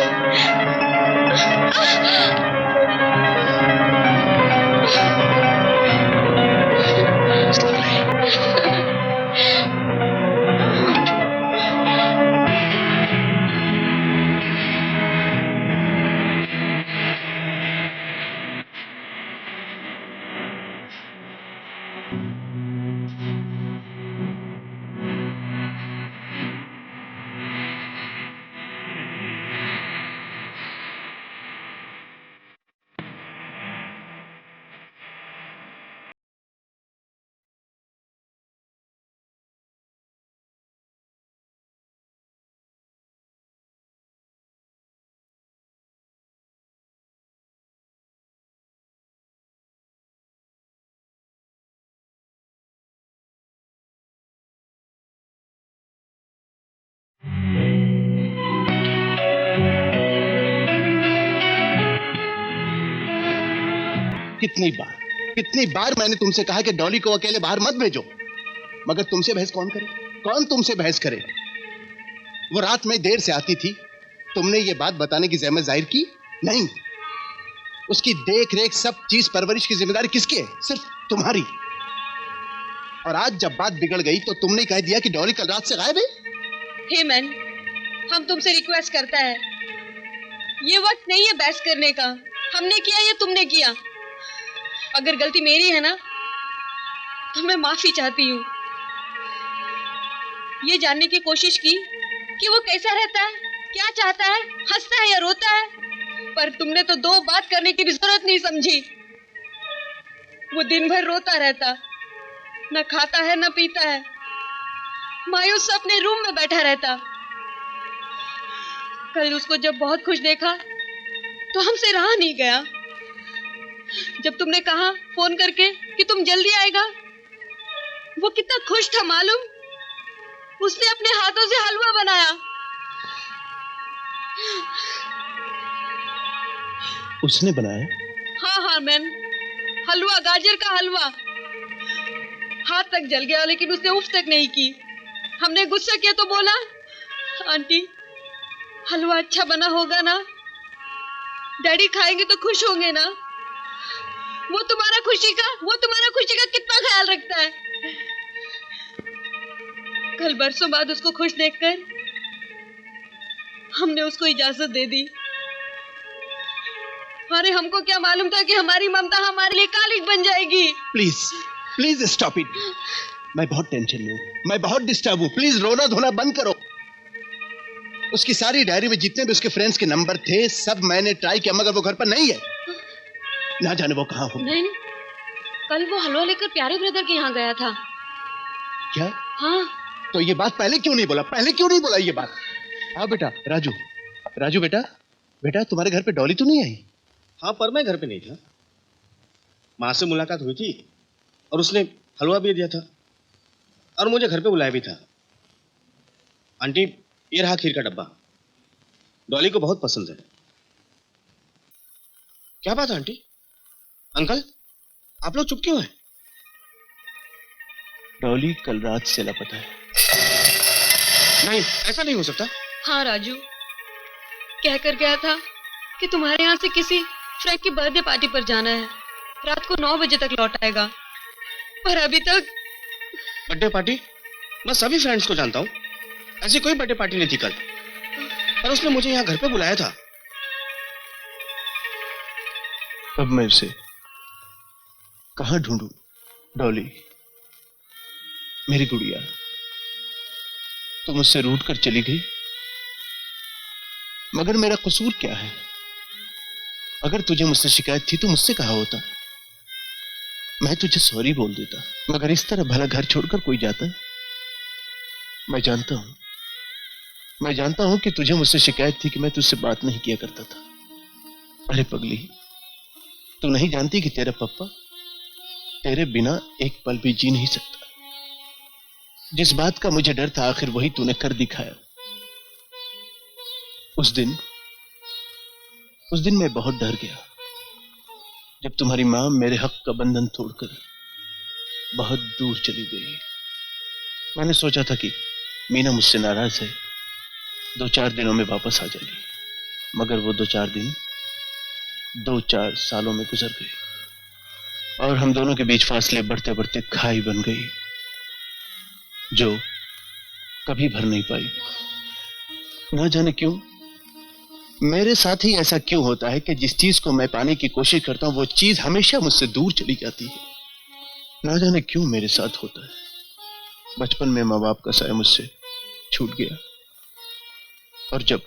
कितनी बार मैंने तुमसे कहा कि डॉली को अकेले बाहर मत भेजो, मगर तुमसे बहस कौन करे? कौन तुमसे बहस करे? वो रात में देर से आती थी, तुमने ये बात बताने की जहमत जाहिर की नहीं। उसकी देख रेख, सब चीज, परवरिश की जिम्मेदारी किसकी है? सिर्फ तुम्हारी। और आज जब बात बिगड़ गई तो तुमने कह दिया कि डॉली कल रात से गायब है।
हेमन, हम तुमसे रिक्वेस्ट करता है, ये वक्त नहीं है बहस करने का। हमने किया या तुमने किया? अगर गलती मेरी है ना तो मैं माफी चाहती हूँ। ये जानने की कोशिश की कि वो कैसा रहता है, क्या चाहता है, हंसता है या रोता है, पर तुमने तो दो बात करने की भी जरूरत नहीं समझी। वो दिन भर रोता रहता, न खाता है न पीता है, मायूस अपने रूम में बैठा रहता। कल उसको जब बहुत खुश देखा तो हमसे रहा नहीं गया। जब तुमने कहा फोन करके कि तुम जल्दी आएगा, वो कितना खुश था मालूम। उसने अपने हाथों से हलवा बनाया।
उसने बनाया?
हाँ हाँ मैन, हलवा, गाजर का हलवा। हाथ तक जल गया लेकिन उसने उफ तक नहीं की। हमने गुस्सा किया तो बोला, आंटी हलवा अच्छा बना होगा ना, डैडी खाएंगे तो खुश होंगे ना। वो तुम्हारा खुशी का कितना ख्याल रखता है। कल बरसों बाद उसको खुश देखकर हमने उसको इजाजत दे दी। अरे हमको क्या मालूम था कि हमारी ममता हमारे लिए कालिक बन जाएगी।
Please please stop it. मैं बहुत टेंशन में हूँ, मैं बहुत डिस्टर्ब हूँ। प्लीज रोना धोना बंद करो। उसकी सारी डायरी में जितने भी उसके फ्रेंड्स के नंबर थे सब मैंने ट्राई किया, मगर वो घर पर नहीं है। ना जाने वो कहाँ हो।
नहीं, कल वो हलवा लेकर प्यारे ब्रदर के यहाँ गया था।
क्या?
हाँ।
तो ये बात पहले क्यों नहीं बोला ये बात? हाँ बेटा, राजू बेटा तुम्हारे घर पे डॉली तो नहीं आई?
हाँ, पर मैं घर पे नहीं था। माँ से मुलाकात हुई थी और उसने हलवा भी दिया था और मुझे घर पे बुलाया भी था। आंटी, ये रहा खीर का डब्बा, डॉली को बहुत पसंद है। क्या बात है आंटी? अंकल, आप लोग चुप क्यों हैं?
डॉली कल रात से लापता है।
नहीं, ऐसा नहीं हो सकता।
हाँ राजू, कहकर गया था कि तुम्हारे यहाँ से किसी फ्रेंड की बर्थडे पार्टी पर जाना है, रात को 9 बजे तक लौट आएगा, पर अभी तक।
Birthday party? मैं सभी फ्रेंड्स को जानता हूँ, ऐसी कोई बर्थडे पार्टी नहीं थी कल। पर उसने मुझे यहाँ घर पे बुलाया था।
अब मैं उसे कहाँ ढूंढूं? डॉली, मेरी गुड़िया, तुम मुझसे रूठ कर चली गई, मगर मेरा कसूर क्या है? अगर तुझे मुझसे शिकायत थी तो मुझसे कहा होता, मैं तुझे सॉरी बोल देता। मगर इस तरह भला घर छोड़कर कोई जाता? मैं जानता हूं कि तुझे मुझसे शिकायत थी कि मैं तुझसे बात नहीं किया करता था। अरे पगली, तू नहीं जानती कि तेरा पप्पा तेरे बिना एक पल भी जी नहीं सकता। जिस बात का मुझे डर था आखिर वही तूने कर दिखाया। उस दिन मैं बहुत डर गया जब तुम्हारी मां मेरे हक का बंधन तोड़कर बहुत दूर चली गई। मैंने सोचा था कि मीना मुझसे नाराज है, 2-4 दिनों में वापस आ जाएगी, मगर वो 2-4 दिन 2-4 सालों में गुजर गए और हम दोनों के बीच फासले बढ़ते बढ़ते खाई बन गई जो कभी भर नहीं पाई। ना जाने क्यों मेरे साथ ही ऐसा क्यों होता है कि जिस चीज को मैं पाने की कोशिश करता हूं वो चीज हमेशा मुझसे दूर चली जाती है। ना जाने क्यों मेरे साथ होता है। बचपन में माँ बाप का साया मुझसे छूट गया और जब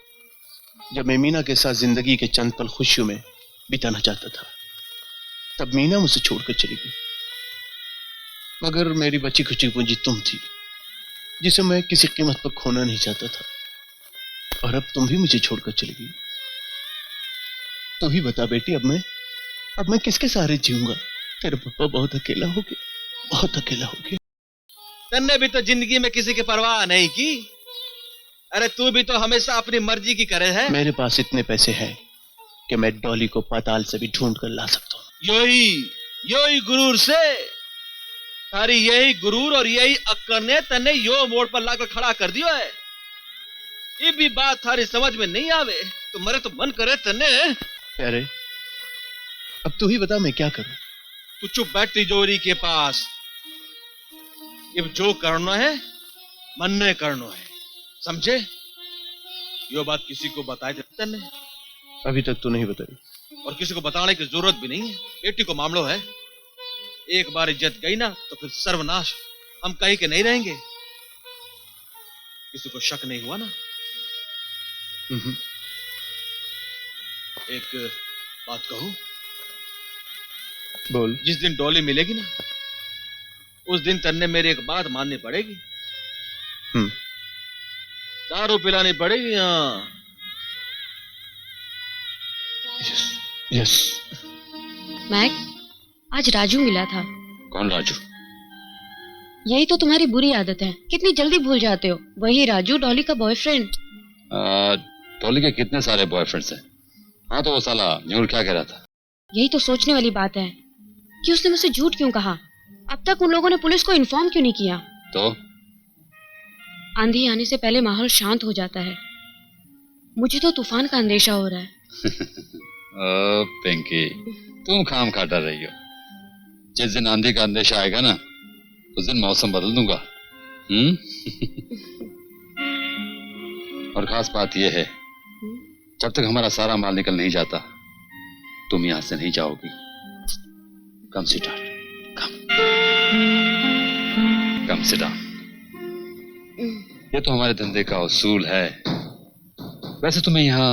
मैं मीना के साथ जिंदगी के चंद पल खुशियों में बिताना चाहता था तब मीना मुझसे छोड़कर चली गई। मगर मेरी बची खुची पूंजी तुम थी जिसे मैं किसी कीमत पर खोना नहीं चाहता था और अब तुम भी मुझे छोड़कर चली गई। तू ही बता बेटी, अब मैं किसके सहारे जीऊंगा? तेरे पापा बहुत अकेला हो गया।
तन्ने भी तो जिंदगी में किसी की परवाह नहीं की। अरे तू भी तो हमेशा अपनी मर्जी की करे है।
मेरे पास इतने पैसे हैं कि मैं डॉली को पाताल से भी ढूंढ कर ला सकता हूँ।
योही गुरूर से तारी यही गुरूर और यही अक्कड़ ने तन्ने यो मोड़ पर लाकर खड़ा कर दियो है। ये भी बात थारी समझ में नहीं आवे तो मरे तो मन करे तन्ने।
अरे अब तू ही बता मैं क्या करूं?
तू चुप बैठ तिजोरी के पास। अब जो करना है मन ने करना है, समझे? यो बात किसी को बताए तन्ने?
अभी तक तो नहीं बताई।
और किसी को बताने की जरूरत भी नहीं है। बेटी को मामलो है, एक बार इज्जत गई ना तो फिर सर्वनाश। हम कहीं के नहीं रहेंगे। किसी को शक नहीं हुआ ना? एक बात कहूं?
बोल।
जिस दिन डॉली मिलेगी ना, उस दिन तन्ने मेरी एक बात माननी पड़ेगी। दारू पिलानी पड़ेगी। हाँ।
यस।
मैक, आज राजू मिला था।
कौन राजू?
यही तो तुम्हारी बुरी आदत है, कितनी जल्दी भूल जाते हो। वही राजू, डॉली का बॉयफ्रेंड।
डॉली के कितने सारे बॉयफ्रेंड्स हैं। हाँ, तो वो साला न्यूर क्या कह रहा था?
यही तो सोचने वाली बात है कि उसने मुझसे झूठ क्यों कहा। अब तक उन लोगों ने पुलिस को इन्फॉर्म क्यों नहीं किया।
तो
आंधी आने से पहले माहौल शांत हो जाता है। मुझे तो तूफान का अंदेशा हो रहा है।
ओ पिंकी, तुम खाम खा डर रही हो। जिस दिन आंधी का अंदेशा आएगा ना, उस दिन मौसम बदल दूंगा। और खास बात यह है, जब तक हमारा सारा माल निकल नहीं जाता, तुम यहां से नहीं जाओगी। Come sit down, come sit down. ये तो हमारे धंधे का उसूल है। वैसे तुम्हें यहाँ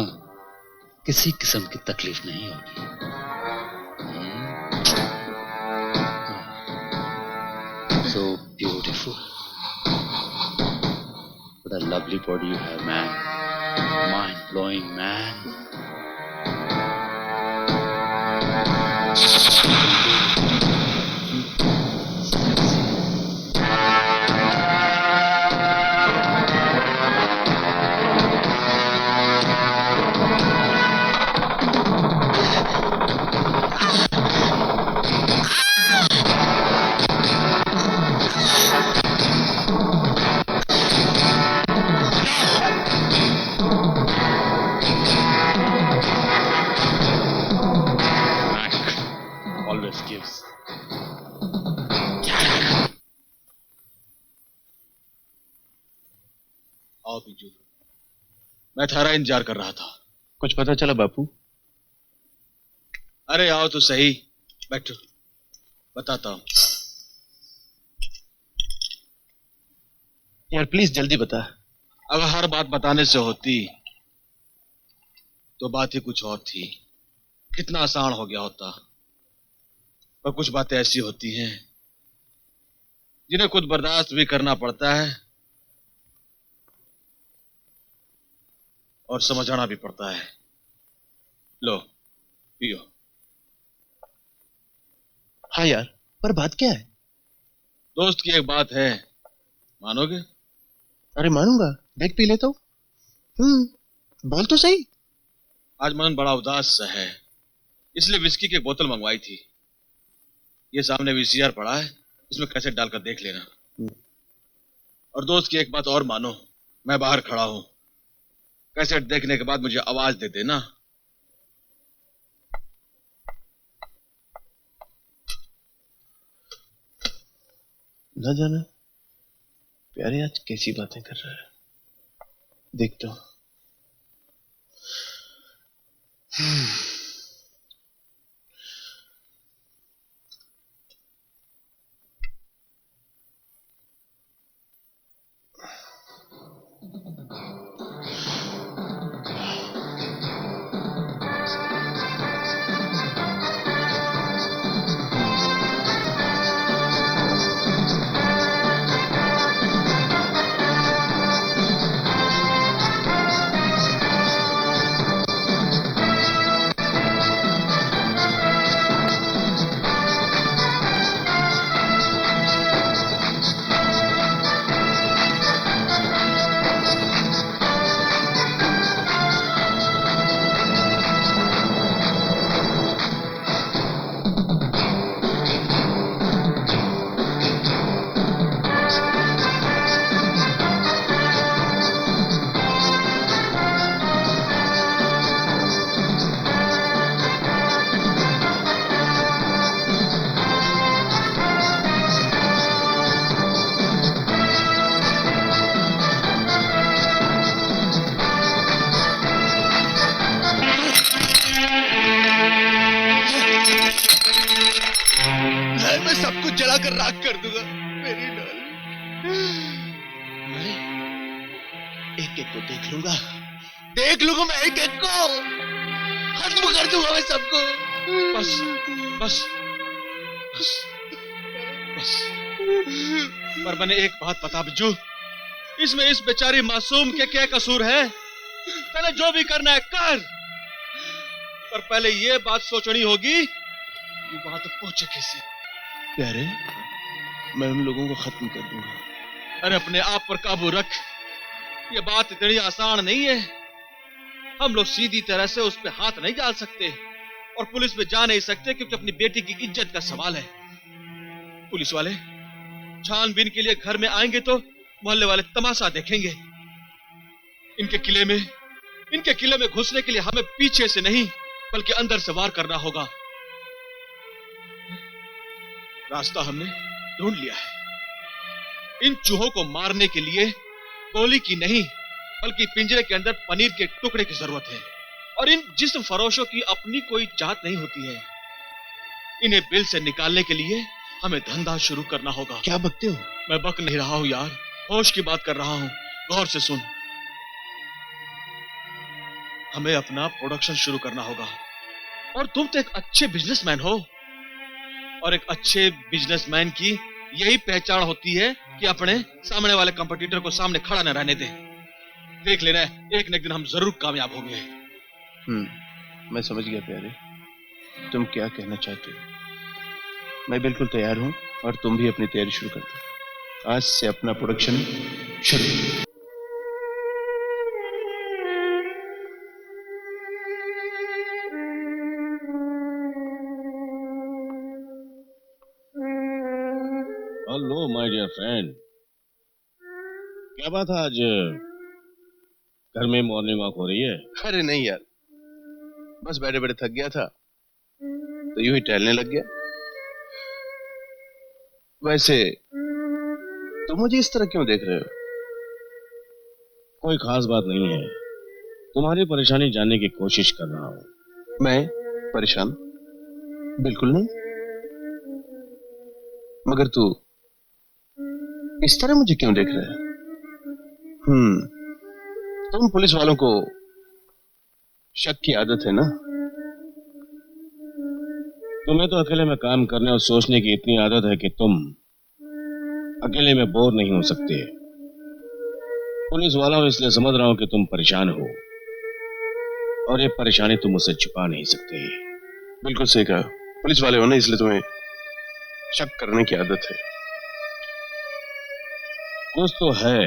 किसी किस्म की तकलीफ नहीं होगी। So beautiful. What a lovely body you have, man. Mind-blowing, man.
आओ बिजू, मैं थारा इंतजार कर रहा था।
कुछ पता चला बापू?
अरे आओ तो सही, बैठो, बताता हूं।
यार प्लीज जल्दी बता।
अगर हर बात बताने से होती तो बात ही कुछ और थी, कितना आसान हो गया होता। पर कुछ बातें ऐसी होती हैं जिन्हें खुद बर्दाश्त भी करना पड़ता है और समझाना भी पड़ता है। लो पियो।
हाँ यार, पर बात क्या है?
दोस्त की एक बात है, मानोगे?
अरे मानूंगा, देख पी लेता हूँ। बोल तो सही।
आज मन बड़ा उदास सा है, इसलिए विस्की की एक बोतल मंगवाई थी। ये सामने वीसीआर पड़ा है, इसमें कैसेट डालकर देख लेना। और दोस्त की एक बात और मानो, मैं बाहर खड़ा हूं, कैसेट देखने के बाद मुझे आवाज दे देना।
न जाना प्यारे आज कैसी बातें कर रहा है, देखता हूं।
जलाकर राख कर दूंगा मेरी डार्लिंग।
मैं एक एक को देख लूंगा मैं एक एक को खत्म कर दूंगा मैं सबको।
बस बस बस बस। पर मैंने एक बात बता बिज्जू, इसमें इस बेचारी मासूम के क्या कसूर है? पहले जो भी करना है कर, पर पहले ये बात सोचनी होगी कि वहां तक पहुंचे कैसे।
प्यारे, मैं उन लोगों को खत्म कर दूंगा।
अरे अपने आप पर काबू रख, ये बात इतनी आसान नहीं है। हम लोग सीधी तरह से उस पे हाथ नहीं डाल सकते और पुलिस में जा नहीं सकते क्योंकि अपनी बेटी की इज्जत का सवाल है। पुलिस वाले छानबीन के लिए घर में आएंगे तो मोहल्ले वाले तमाशा देखेंगे। इनके किले में घुसने के लिए हमें पीछे से नहीं बल्कि अंदर से वार करना होगा। रास्ता हमने ढूंढ लिया है। इन चूहों को मारने के लिए गोली की नहीं बल्कि पिंजरे के अंदर पनीर के टुकड़े की जरूरत है। और इन जिस्म फरोशों की अपनी कोई जात नहीं होती है। इन्हें बिल से निकालने के लिए हमें धंधा शुरू करना होगा।
क्या बकते हो?
मैं बक नहीं रहा हूं यार, होश की बात कर रहा हूं। गौर से सुन, हमें अपना प्रोडक्शन शुरू करना होगा। और तुम तो एक अच्छे बिजनेसमैन हो, और एक अच्छे बिजनेसमैन की यही पहचान होती है कि अपने सामने वाले कंपटीटर को सामने खड़ा न रहने दे। देख लेना, एक न एक दिन हम जरूर कामयाब होंगे।
मैं समझ गया प्यारे, तुम क्या कहना चाहते हो। मैं बिल्कुल तैयार हूं और तुम भी अपनी तैयारी शुरू कर दो। आज से अपना प्रोडक्शन शुरू।
हेलो माय डियर फ्रेंड, क्या बात है आज घर में मॉर्निंग वॉक हो रही है?
अरे नहीं यार, बस बैठे बैठे थक गया था तो यूं ही टहलने लग गया। वैसे तुम मुझे इस तरह क्यों देख रहे हो?
कोई खास बात नहीं है, तुम्हारी परेशानी जानने की कोशिश कर रहा हूं।
मैं परेशान? बिल्कुल नहीं। मगर तू इस तरह मुझे क्यों देख रहा है? तुम पुलिस वालों को शक की आदत है ना?
तुम्हें तो अकेले में काम करने और सोचने की इतनी आदत है कि तुम अकेले में बोर नहीं हो सकते। पुलिस वाला हूं इसलिए समझ रहा हूं कि तुम परेशान हो, और ये परेशानी तुम मुझसे छुपा नहीं सकते।
बिल्कुल सही कहा, पुलिस वाले हो ना इसलिए तुम्हें शक करने की आदत है।
कुछ तो है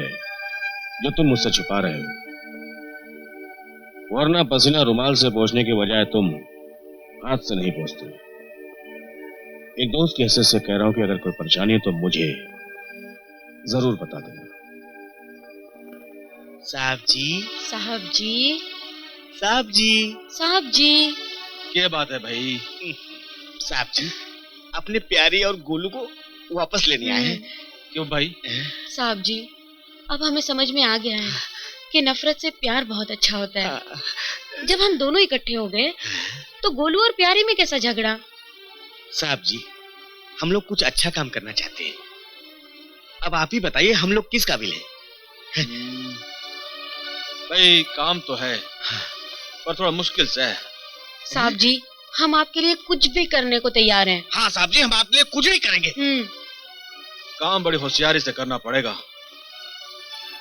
जो तुम मुझसे छुपा रहे हो, वरना पसीना रुमाल से पोंछने के बजाय तुम हाथ से नहीं पोंछते। एक दोस्त की हैसियत से कह रहा हूं कि अगर कोई परेशानी है तो मुझे जरूर बता देना।
साहब जी,
साहब जी,
साहब जी,
साहब जी।
क्या बात है भाई?
साहब जी, अपने प्यारी और गोलू को वापस लेने आए हैं।
क्यों भाई?
साहब जी, अब हमें समझ में आ गया है कि नफरत से प्यार बहुत अच्छा होता है। जब हम दोनों इकट्ठे हो गए तो गोलू और प्यारी में कैसा झगड़ा?
साहब जी, हम लोग कुछ अच्छा काम करना चाहते हैं। अब आप ही बताइए हम लोग किस काबिल हैं?
भाई काम तो है पर थोड़ा मुश्किल से है।
साहब जी, हम आपके लिए कुछ भी करने को तैयार हैं।
हाँ साहब जी, हम आपके लिए कुछ नहीं करेंगे।
काम बड़ी होशियारी से करना पड़ेगा,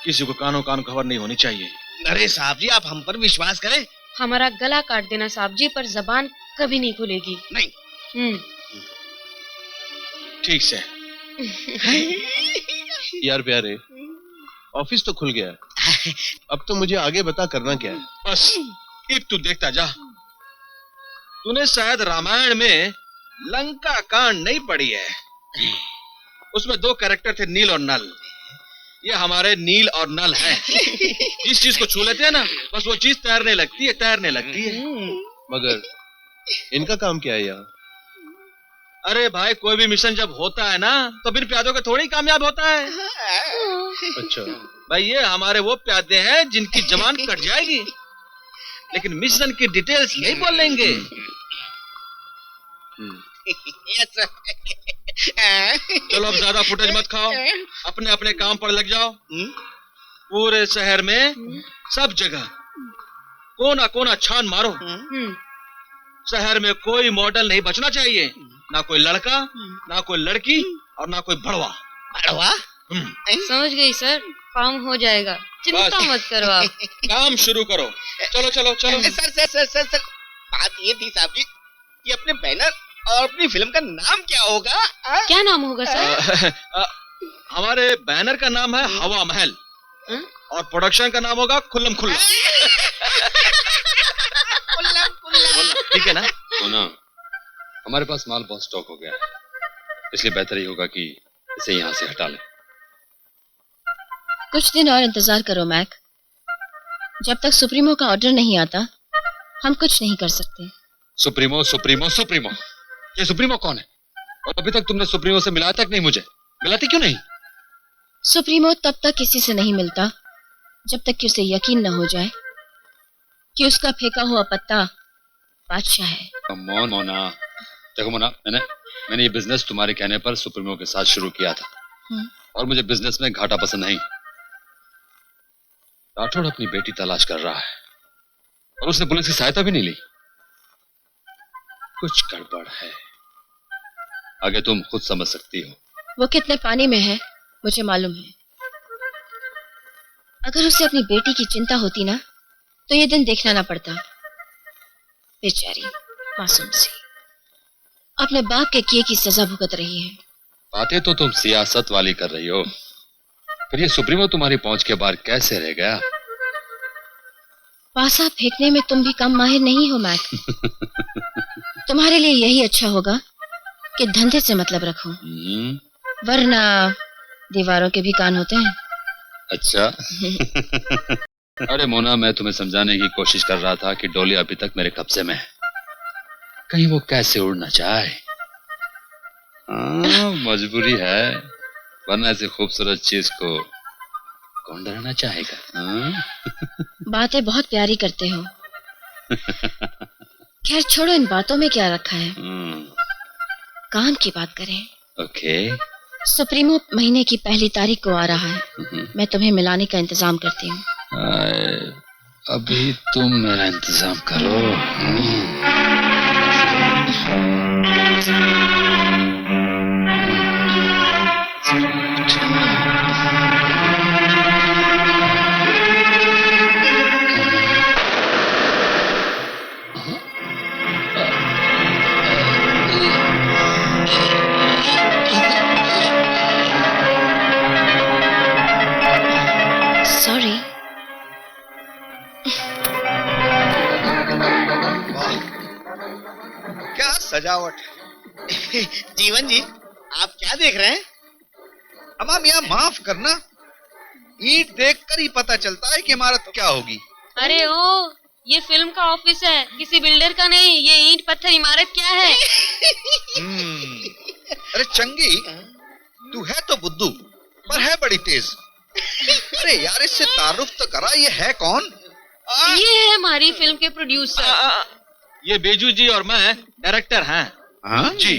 किसी को कानो कान खबर नहीं होनी चाहिए।
अरे साहब जी, आप हम पर विश्वास करें।
हमारा गला काट देना साहब जी, पर जबान कभी नहीं खुलेगी।
नहीं।
ठीक से।
यार प्यारे, ऑफिस तो खुल गया, अब तो मुझे आगे बता करना क्या है।
बस एक तू देखता जा। तूने शायद रामायण में लंका कांड नहीं पढ़ी है। उसमें 2 कैरेक्टर थे, नील और नल। ये हमारे नील और नल हैं। जिस चीज को छू लेते हैं ना, बस वो चीज तैरने लगती है।
मगर इनका काम क्या है यहाँ?
अरे भाई, कोई भी मिशन जब होता है ना तो बिन प्यादों के थोड़ी कामयाब होता है।
अच्छा
भाई, ये हमारे वो प्यादे हैं जिनकी जबान कट जाएगी लेकिन मिशन की डिटेल्स नहीं बोलेंगे।
Yes sir.
चलो अब ज्यादा फुटेज मत खाओ, अपने अपने काम पर लग जाओ। पूरे शहर में सब जगह कोना कोना छान मारो। शहर में कोई मॉडल नहीं बचना चाहिए, ना कोई लड़का, ना कोई लड़की और ना कोई बड़वा।
बड़वा?
समझ गई सर, काम हो जाएगा, चिंता मत करो आप।
काम शुरू करो। चलो चलो चलो।
Sir sir sir sir sir बात ये थी साहब जी, ये अपने बैनर और अपनी फिल्म का नाम क्या होगा?
क्या नाम होगा सर?
हमारे बैनर का नाम है हवा महल और प्रोडक्शन का नाम होगा खुल्लम खुल्ला। ठीक है ना?
मोना, हमारे पास माल बहुत स्टॉक हो गया है, इसलिए बेहतर ही होगा कि इसे यहाँ से हटा लें।
कुछ दिन और इंतजार करो मैक। जब तक सुप्रीमो का ऑर्डर नहीं आता हम कुछ नहीं कर सकते।
सुप्रीमो सुप्रीमो सुप्रीमो, ये सुप्रीमो कौन है? और अभी तक तुमने सुप्रीमो से मिलाया तक नहीं मुझे। मिलाती क्यों नहीं?
सुप्रीमो तब तक किसी से नहीं मिलता जब तक कि उसे यकीन न हो जाए कि उसका फेंका हुआ पत्ता बादशाह है।
मोना, देखो मोना, मैंने ये बिजनेस तुम्हारे कहने पर सुप्रीमो के साथ शुरू किया था और मुझे बिजनेस में घाटा पसंद नहीं। राठौड़ अपनी बेटी तलाश कर रहा है और उसने पुलिस की सहायता भी नहीं ली। कुछ गड़बड़ है, आगे तुम खुद समझ सकती हो।
वो कितने पानी में है मुझे मालूम है। अगर उसे अपनी बेटी की चिंता होती ना तो ये दिन देखना ना पड़ता। बेचारी मासूम सी अपने बाप के किए की सजा भुगत रही है।
बातें तो तुम सियासत वाली कर रही हो, फिर ये सुप्रीमो तुम्हारी पहुंच के बाहर कैसे रह गया?
पासा फेंकने में तुम भी कम माहिर नहीं हो मैक। तुम्हारे लिए यही अच्छा होगा कि धंधे से मतलब रखो, वरना दीवारों के भी कान होते हैं।
अच्छा। अरे मोना, मैं तुम्हें समझाने की कोशिश कर रहा था कि डोली अभी तक मेरे कब्जे में है, कहीं वो कैसे उड़ ना जाए। मजबूरी है, वरना ऐसी खूबसूरत चीज को कौन डराना चाहेगा?
बातें बहुत प्यारी करते हो। खैर छोड़ो, इन बातों में क्या रखा है, काम की बात करें।
ओके।
सुप्रीमो महीने की पहली तारीख को आ रहा है। मैं तुम्हें मिलाने का इंतजाम करती हूँ।
अभी तुम मेरा इंतजाम करो।
सॉरी।
क्या सजावट है। जीवन जी, आप क्या देख रहे हैं?
अम्मा मियाँ माफ करना, ईंट देखकर ही पता चलता है कि इमारत क्या होगी।
अरे ओ, ये फिल्म का ऑफिस है, किसी बिल्डर का नहीं। ये ईंट पत्थर इमारत क्या है?
अरे चंगी, तू है तो बुद्धू पर है बड़ी तेज। अरे यार, इससे तारुफ तो करा, ये है कौन?
ये है हमारी फिल्म के प्रोड्यूसर।
ये बेजू जी और मैं डायरेक्टर हैं।
जी।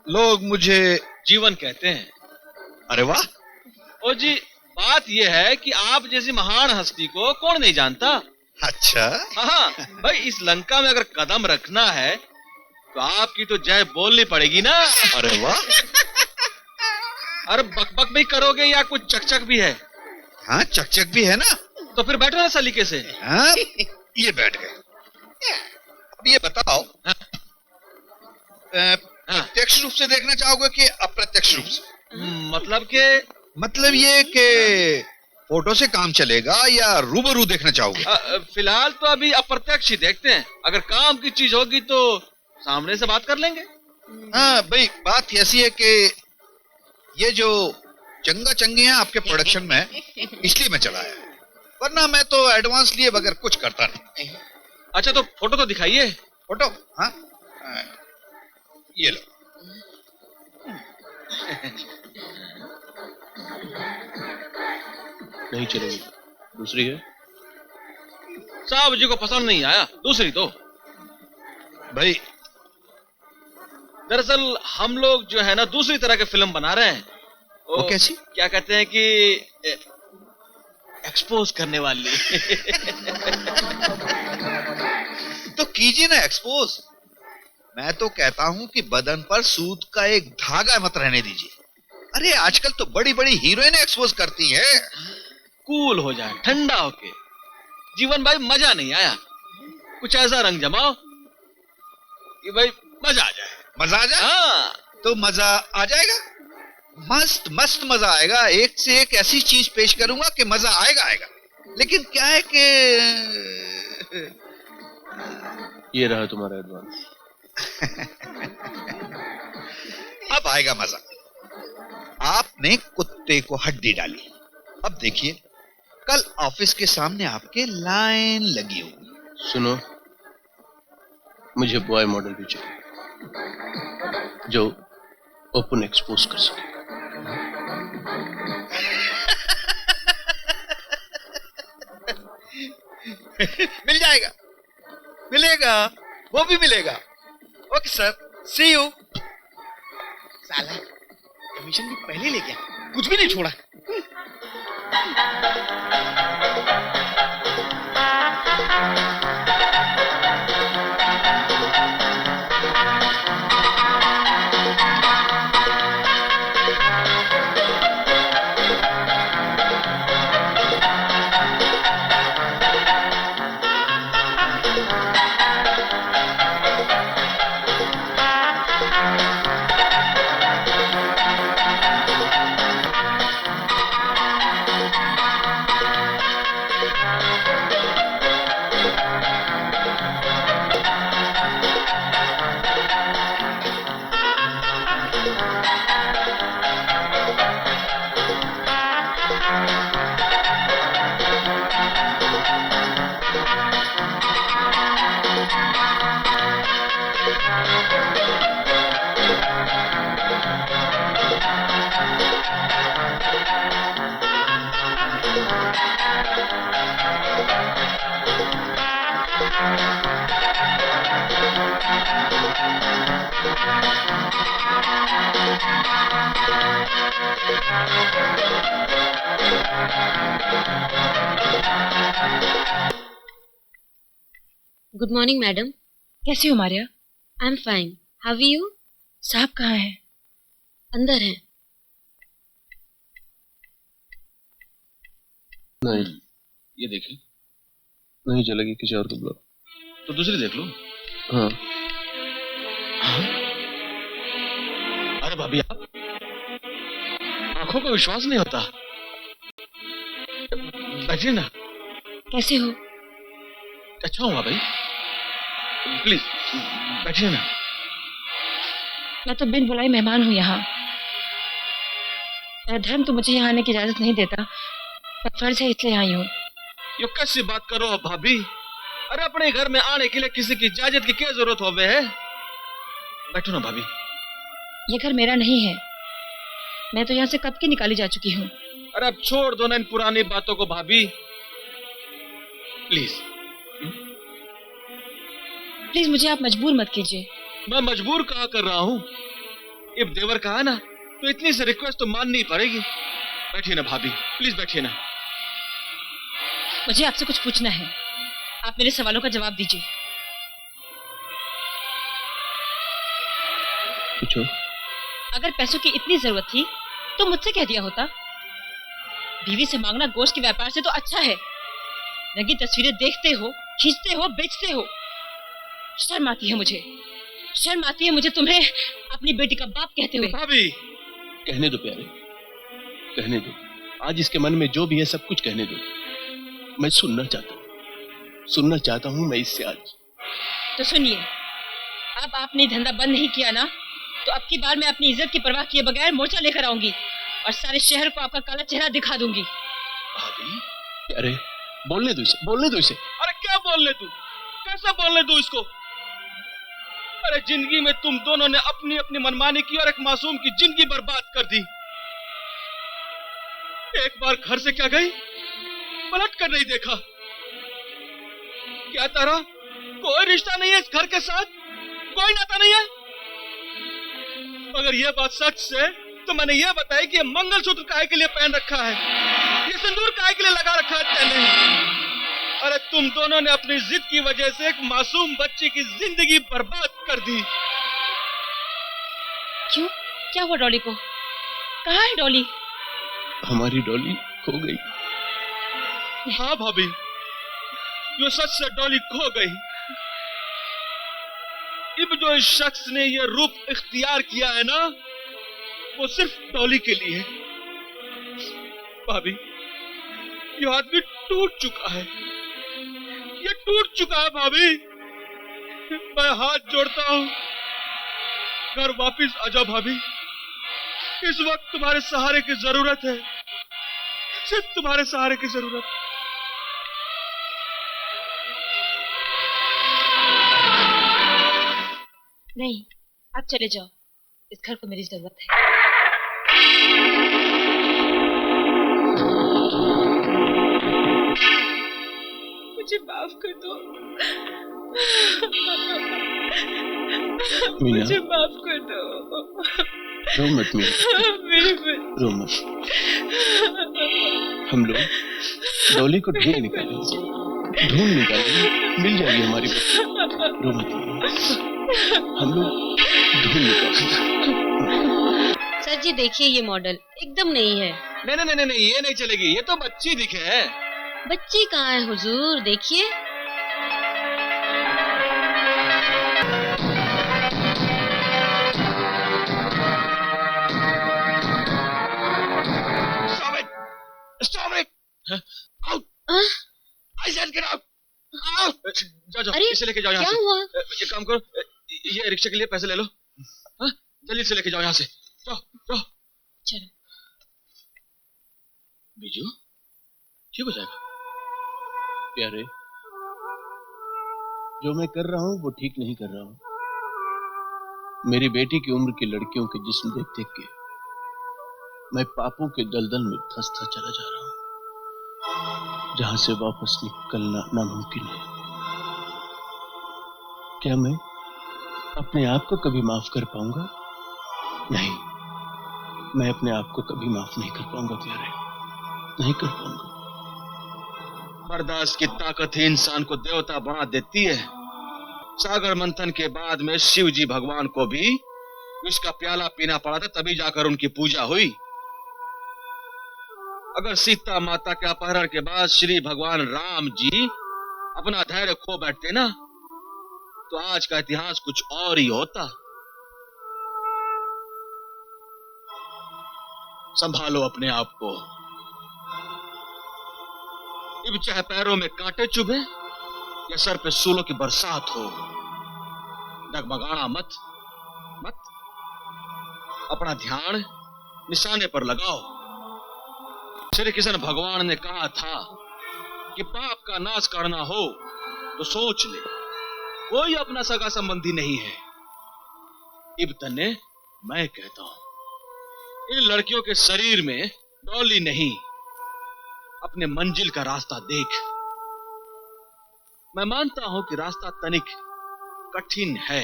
लोग मुझे
जीवन कहते हैं।
अरे वाह।
ओ जी, बात यह है कि आप जैसी महान हस्ती को कौन नहीं जानता।
अच्छा।
हाँ भाई, इस लंका में अगर कदम रखना है तो आपकी तो जय बोलनी पड़ेगी ना।
अरे वाह।
अरे बकबक भी करोगे या कुछ चकचक भी है?
हाँ, चकचक भी है ना।
तो फिर बैठो ना सलीके से।
हाँ, ये बैठ गए। अब ये बताओ, प्रत्यक्ष रूप से देखना चाहोगे कि अप्रत्यक्ष रूप से? मतलब ये कि फोटो से काम चलेगा या रूबरू देखना चाहोगे?
फिलहाल तो अभी अप्रत्यक्ष ही देखते हैं। अगर काम की चीज होगी तो सामने से बात कर लेंगे।
हाँ भाई, बात ऐसी है कि ये जो चंगा चंगी है आपके प्रोडक्शन में, इसलिए मैं चला आया, वरना मैं तो एडवांस लिए बगैर कुछ करता नहीं।
अच्छा, तो फोटो तो दिखाइए।
फोटो? हाँ, ये लो।
नहीं चलेगी, दूसरी है।
साहब जी को पसंद नहीं आया, दूसरी तो।
भाई
दरअसल हम लोग जो है ना दूसरी तरह के फिल्म बना रहे हैं।
वो कैसी?
क्या कहते हैं कि एक्सपोज करने वाली।
तो कीजिए ना एक्सपोज। मैं तो कहता हूं कि बदन पर सूत का एक धागा मत रहने दीजिए। अरे आजकल तो बड़ी बड़ी हीरोइन एक्सपोज करती हैं।
कूल हो जाए, ठंडा होके। जीवन भाई मजा नहीं आया, कुछ ऐसा रंग जमाओ कि भाई मजा आ जाए।
मजा आ जाए?
हाँ।
तो मजा आ जाएगा, मस्त मस्त मजा आएगा। एक से एक ऐसी चीज पेश करूंगा कि मजा आएगा आएगा। लेकिन क्या है कि
ये रहा तुम्हारा एडवांस।
अब आएगा मजा। आपने कुत्ते को हड्डी डाली, अब देखिए कल ऑफिस के सामने आपके लाइन लगी होगी।
सुनो, मुझे बॉय मॉडल भी चाहिए जो ओपन एक्सपोज कर सके।
मिल जाएगा, मिलेगा, वो भी मिलेगा। Okay sir, see you.
साला कमीशन भी पहले ले गया, कुछ भी नहीं छोड़ा।
Good morning madam.
कैसी हो Maria?
I am fine, how are you?
साहब कहाँ है?
अंदर हैं।
नहीं, ये देखिए, नहीं चलेगी, किसी और को बुलाओ।
तो दूसरी देख लो।
हाँ।
अरे भाभी, आप आंखों का विश्वास नहीं होता। बैठिए ना।
कैसे हो?
अच्छा हुआ भाई, प्लीज बैठिए ना।
मैं तो बिन बुलाए मेहमान हूँ यहाँ। मेरा धर्म तो मुझे यहाँ आने की इजाजत नहीं देता, पर फर्ज है इसलिए आई हूँ।
ये कैसी बात करो भाभी? अरे अपने घर में आने के लिए किसी की इजाजत की क्या जरूरत होवे है? बैठो ना भाभी।
ये घर मेरा नहीं है, मैं तो यहाँ से कब की निकाली जा चुकी हूँ।
अरे अब छोड़ दो ना इन पुरानी बातों को भाभी, प्लीज।
प्लीज मुझे आप मजबूर मत कीजिए।
मैं मजबूर कहाँ कर रहा हूँ? इब देवर कहा ना, तो इतनी सी रिक्वेस्ट तो माननी पड़ेगी। बैठिए ना भाभी, प्लीज बैठिए ना।
मुझे आपसे कुछ पूछना है, आप मेरे सवालों का जवाब दीजिए।
पूछो।
अगर पैसों की इतनी जरूरत थी तो मुझसे कह दिया होता। बीवी से मांगना गोश्त के व्यापार से तो अच्छा है। रंगी तस्वीरें देखते हो, खींचते हो, बेचते हो। शर्म आती है मुझे, शर्म आती है मुझे तुम्हें अपनी बेटी का बाप कहते हुए।
भाभी
कहने दो प्यारे, कहने दो। आज इसके मन में जो भी है सब कुछ कहने दो। मैं सुनना चाहता हूँ मैं इससे आज।
तो सुनिए, अब आपने धंधा बंद नहीं किया ना, तो अब की बार मैं अपनी इज्जत की परवाह किए बगैर मोर्चा लेकर आऊंगी और सारे शहर को आपका काला चेहरा दिखा दूंगी।
भाभी, अरे बोलने दो इसे।
अरे क्या बोलने दूं? कैसे बोलने दूं इसको? अरे जिंदगी में तुम दोनों ने अपनी अपनी मनमानी की और एक मासूम की जिंदगी बर्बाद कर दी। एक बार घर से क्या गई, पलट कर नहीं देखा। क्या तारा कोई रिश्ता नहीं है इस घर के साथ? कोई नाता नहीं है? अगर ये बात सच है तो मैंने ये बताया कि ये मंगलसूत्र काहे के लिए पहन रखा है, ये सिंदूर काहे के लिए लगा रखा है तेने? अरे तुम दोनों ने अपनी जिद की वजह से एक मासूम बच्ची की जिंदगी बर्बाद कर दी।
क्यों? क्या हुआ डॉली को? कहाँ है डॉली?
हमारी डॉली खो गई।
हाँ भाभी, ये सच से डॉली खो गई। अब जो इस शख्स ने ये रूप इख्तियार किया है ना, वो सिर्फ डॉली के लिए। भाभी, ये आदमी टूट चुका है, ये टूट चुका है भाभी। मैं हाथ जोड़ता हूँ, घर वापिस आ जाओ भाभी। इस वक्त तुम्हारे सहारे की जरूरत है, सिर्फ तुम्हारे सहारे की जरूरत।
नहीं, आप चले जाओ, इस घर को मेरी जरूरत है।
मुझे माफ कर दो,
मीना,
मुझे माफ कर दो।
रो मत मीना,
मेरे बच्चे।
रो मत। हम लोग डॉली को ढूंढ निकालेंगे, मिल जाएगी हमारी बच्ची। रो मत, हम लोग ढूंढ निकालेंगे।
सर जी देखिए, ये मॉडल एकदम नहीं है।
नहीं नहीं नहीं नहीं, ये नहीं चलेगी, ये तो बच्ची दिखे है।
बच्ची कहाँ है हुजूर? देखिए।
Stop it! Out! I said get out! Out! जाओ,
अरे,
इसे लेके जाओ यहाँ
क्या
से।
हुआ?
एक काम करो, ये रिक्शे के लिए पैसे ले लो। हाँ? जल्दी से लेके जाओ यहाँ से। जाओ, जाओ।
चलो।
बीजू, ठीक हो जाएगा।
प्यारे, जो मैं कर रहा हूँ वो ठीक नहीं कर रहा हूँ। मेरी बेटी की उम्र की लड़कियों के जिस्म देख देख के मैं पापों के दलदल में धंसता चला जा रहा हूं, जहां से वापस निकलना नामुमकिन है। क्या मैं अपने आप को कभी माफ कर पाऊंगा? नहीं, मैं अपने आप को कभी माफ नहीं कर पाऊंगा प्यारे, नहीं कर पाऊंगा।
बर्दाश्त की ताकत ही इंसान को देवता बना देती है। सागर मंथन के बाद में शिव जी भगवान को भी विष का प्याला पीना पड़ा था, तभी जाकर उनकी पूजा हुई। अगर सीता माता के अपहरण के बाद श्री भगवान राम जी अपना धैर्य खो बैठते ना, तो आज का इतिहास कुछ और ही होता। संभालो अपने आप को। अब चाहे पैरों में कांटे चुभे या सर पे सूलों की बरसात हो, डगमगाना मत मत। अपना ध्यान निशाने पर लगाओ। श्री कृष्ण भगवान ने कहा था कि पाप का नाश करना हो तो सोच ले, कोई अपना सगा संबंधी नहीं है। इब तने मैं कहता हूं, इन लड़कियों के शरीर में डॉली नहीं, अपने मंजिल का रास्ता देख। मैं मानता हूं कि रास्ता तनिक कठिन है,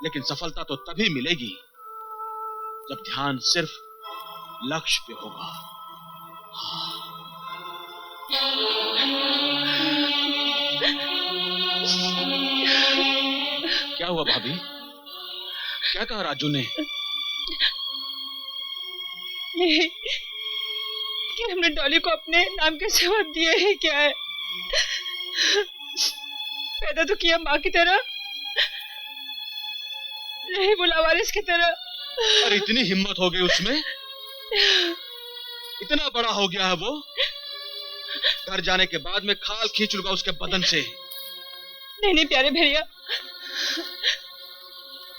लेकिन सफलता तो तभी मिलेगी जब ध्यान सिर्फ लक्ष्य पे होगा। क्या हुआ भाभी? क्या कहा राजू ने?
ये कि हमने डॉली को अपने नाम के सिवा दिए है क्या है? पैदा तो किया माँ की तरह, नहीं बोला वारिस की तरह।
अरे इतनी हिम्मत हो गई उसमें, इतना बड़ा हो गया है वो। घर जाने के बाद मैं खाल खींच लूंगा उसके बदन से।
नहीं नहीं प्यारे भैया,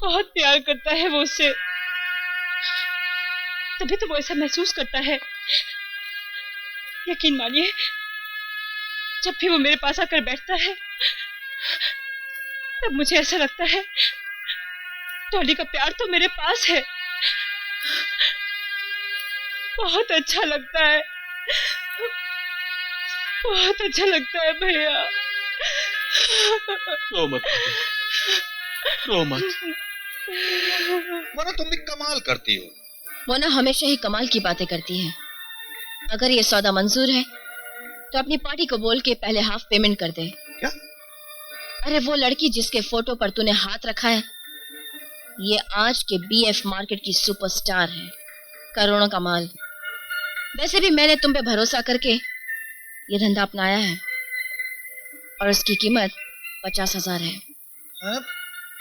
बहुत प्यार करता है वो उससे, तभी तो वो ऐसा महसूस करता है। यकीन मानिए, जब भी वो मेरे पास आकर बैठता है तब मुझे ऐसा लगता है डॉली का प्यार तो मेरे पास है। बहुत अच्छा लगता है, बहुत अच्छा लगता है भैया।
रो मत,
रो मत।
मोना तुम भी कमाल करती हो।
मोना हमेशा ही कमाल की बातें करती है। अगर ये सौदा मंजूर है तो अपनी पार्टी को बोल के पहले हाफ पेमेंट कर दे।
क्या?
अरे वो लड़की जिसके फोटो पर तूने हाथ रखा है, ये आज के बीएफ मार्केट की सुपरस्टार है, करोड़ों का माल। वैसे भी मैंने तुम पे भरोसा करके ये धंधा अपनाया है और इसकी कीमत 50,000 है।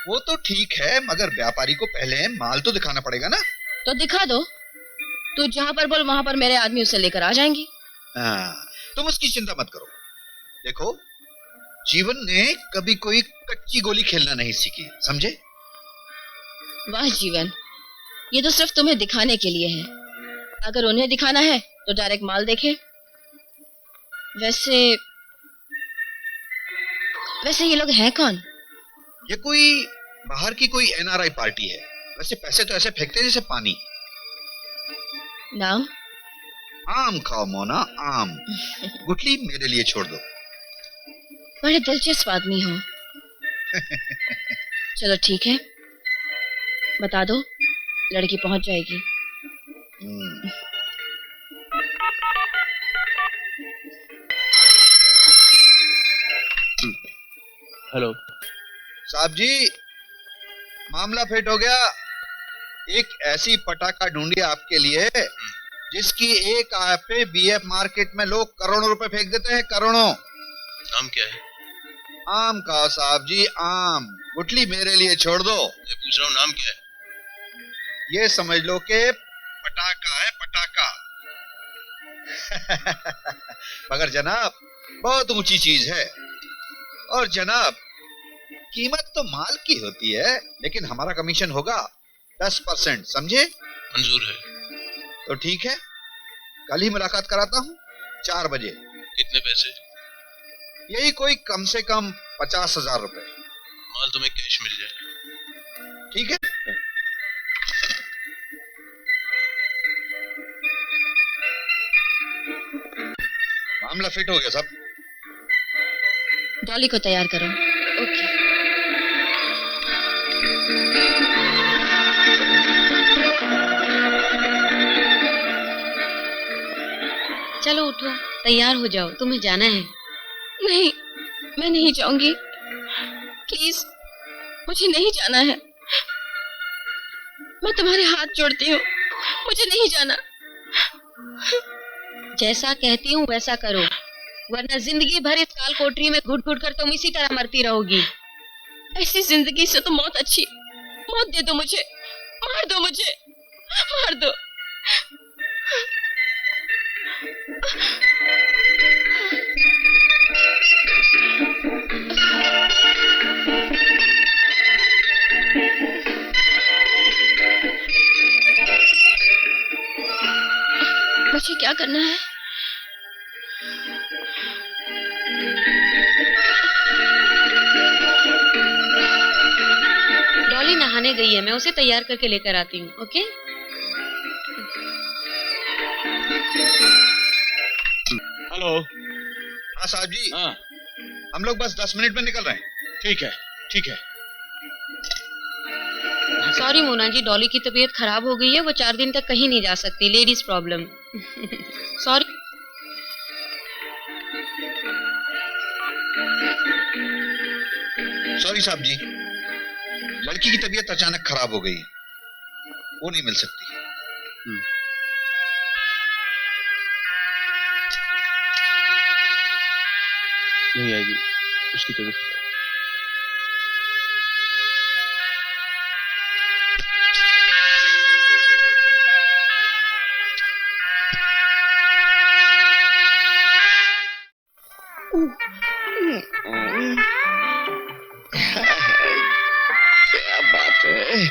वो तो ठीक है, मगर व्यापारी को पहले माल तो दिखाना पड़ेगा ना।
तो दिखा दो, तू जहां पर बोल वहां पर मेरे आदमी उसे लेकर आ जाएंगे।
तुम उसकी चिंता मत करो। देखो, जीवन ने कभी कोई कच्ची गोली खेलना नहीं सीखी, समझे?
वाह जीवन, ये तो सिर्फ तुम्हें दिखाने के लिए है। अगर उन्हें दिखाना है तो डायरेक्ट माल देखे। वैसे ये लोग हैं कौन?
ये कोई बाहर की कोई एनआरआई पार्टी है। वैसे पैसे तो ऐसे फेंकते हैं जैसे पानी।
नाम?
आम खाओ मोना, आम। गुठली मेरे लिए छोड़ दो।
बड़े दिलचस्प आदमी हो। चलो ठीक है, बता दो, लड़की पहुंच जाएगी।
हेलो
साहब जी, मामला फिट हो गया। एक ऐसी पटाखा ढूंढी आपके लिए जिसकी एक आय पे बीएफ मार्केट में लोग करोड़ों रुपए फेंक देते हैं, करोड़ों।
नाम क्या है?
आम का साहब जी, आम। गुठली मेरे लिए छोड़ दो।
मैं पूछ रहा हूँ नाम क्या है?
ये समझ लो कि पटाखा है, पटाखा। मगर जनाब, बहुत ऊंची चीज है। और जनाब, कीमत तो माल की होती है, लेकिन हमारा कमीशन होगा 10%, समझे?
मंजूर है।
तो ठीक है, कल ही मुलाकात कराता हूँ 4 बजे।
कितने पैसे?
यही कोई कम से कम 50,000 रुपए।
माल तुम्हें कैश मिल जाएगा।
ठीक है। मामला फिट हो गया साहब।
डॉली को तैयार करो। ओके।
चलो उठो, तैयार हो जाओ, तुम्हें जाना है।
नहीं, मैं नहीं जाऊंगी। प्लीज, मुझे नहीं जाना है। मैं तुम्हारे हाथ जोड़ती हूँ, मुझे नहीं जाना।
जैसा कहती हूँ वैसा करो, वरना जिंदगी भर इस काल कोठरी में घुट घुट कर तुम इसी तरह मरती रहोगी।
ऐसी जिंदगी से तो मौत अच्छी। मौत दे दो मुझे, मार दो मुझे, मार दो। मुझे क्या करना है?
डॉली नहाने गई है, मैं उसे तैयार करके लेकर आती हूँ। ओके?
हेलो।
हाँ साहब जी।
हाँ,
हम लोग बस 10 मिनट में निकल रहे हैं।
ठीक है, ठीक है।
सॉरी मोना जी, डॉली की तबीयत खराब हो गई है, वो 4 दिन तक कहीं नहीं जा सकती। Ladies problem. सॉरी।
सॉरी साहब जी, लड़की की तबीयत अचानक खराब हो गई, वो नहीं मिल सकती।
नहीं आएगी, उसकी तबीयत।
क्या बात है?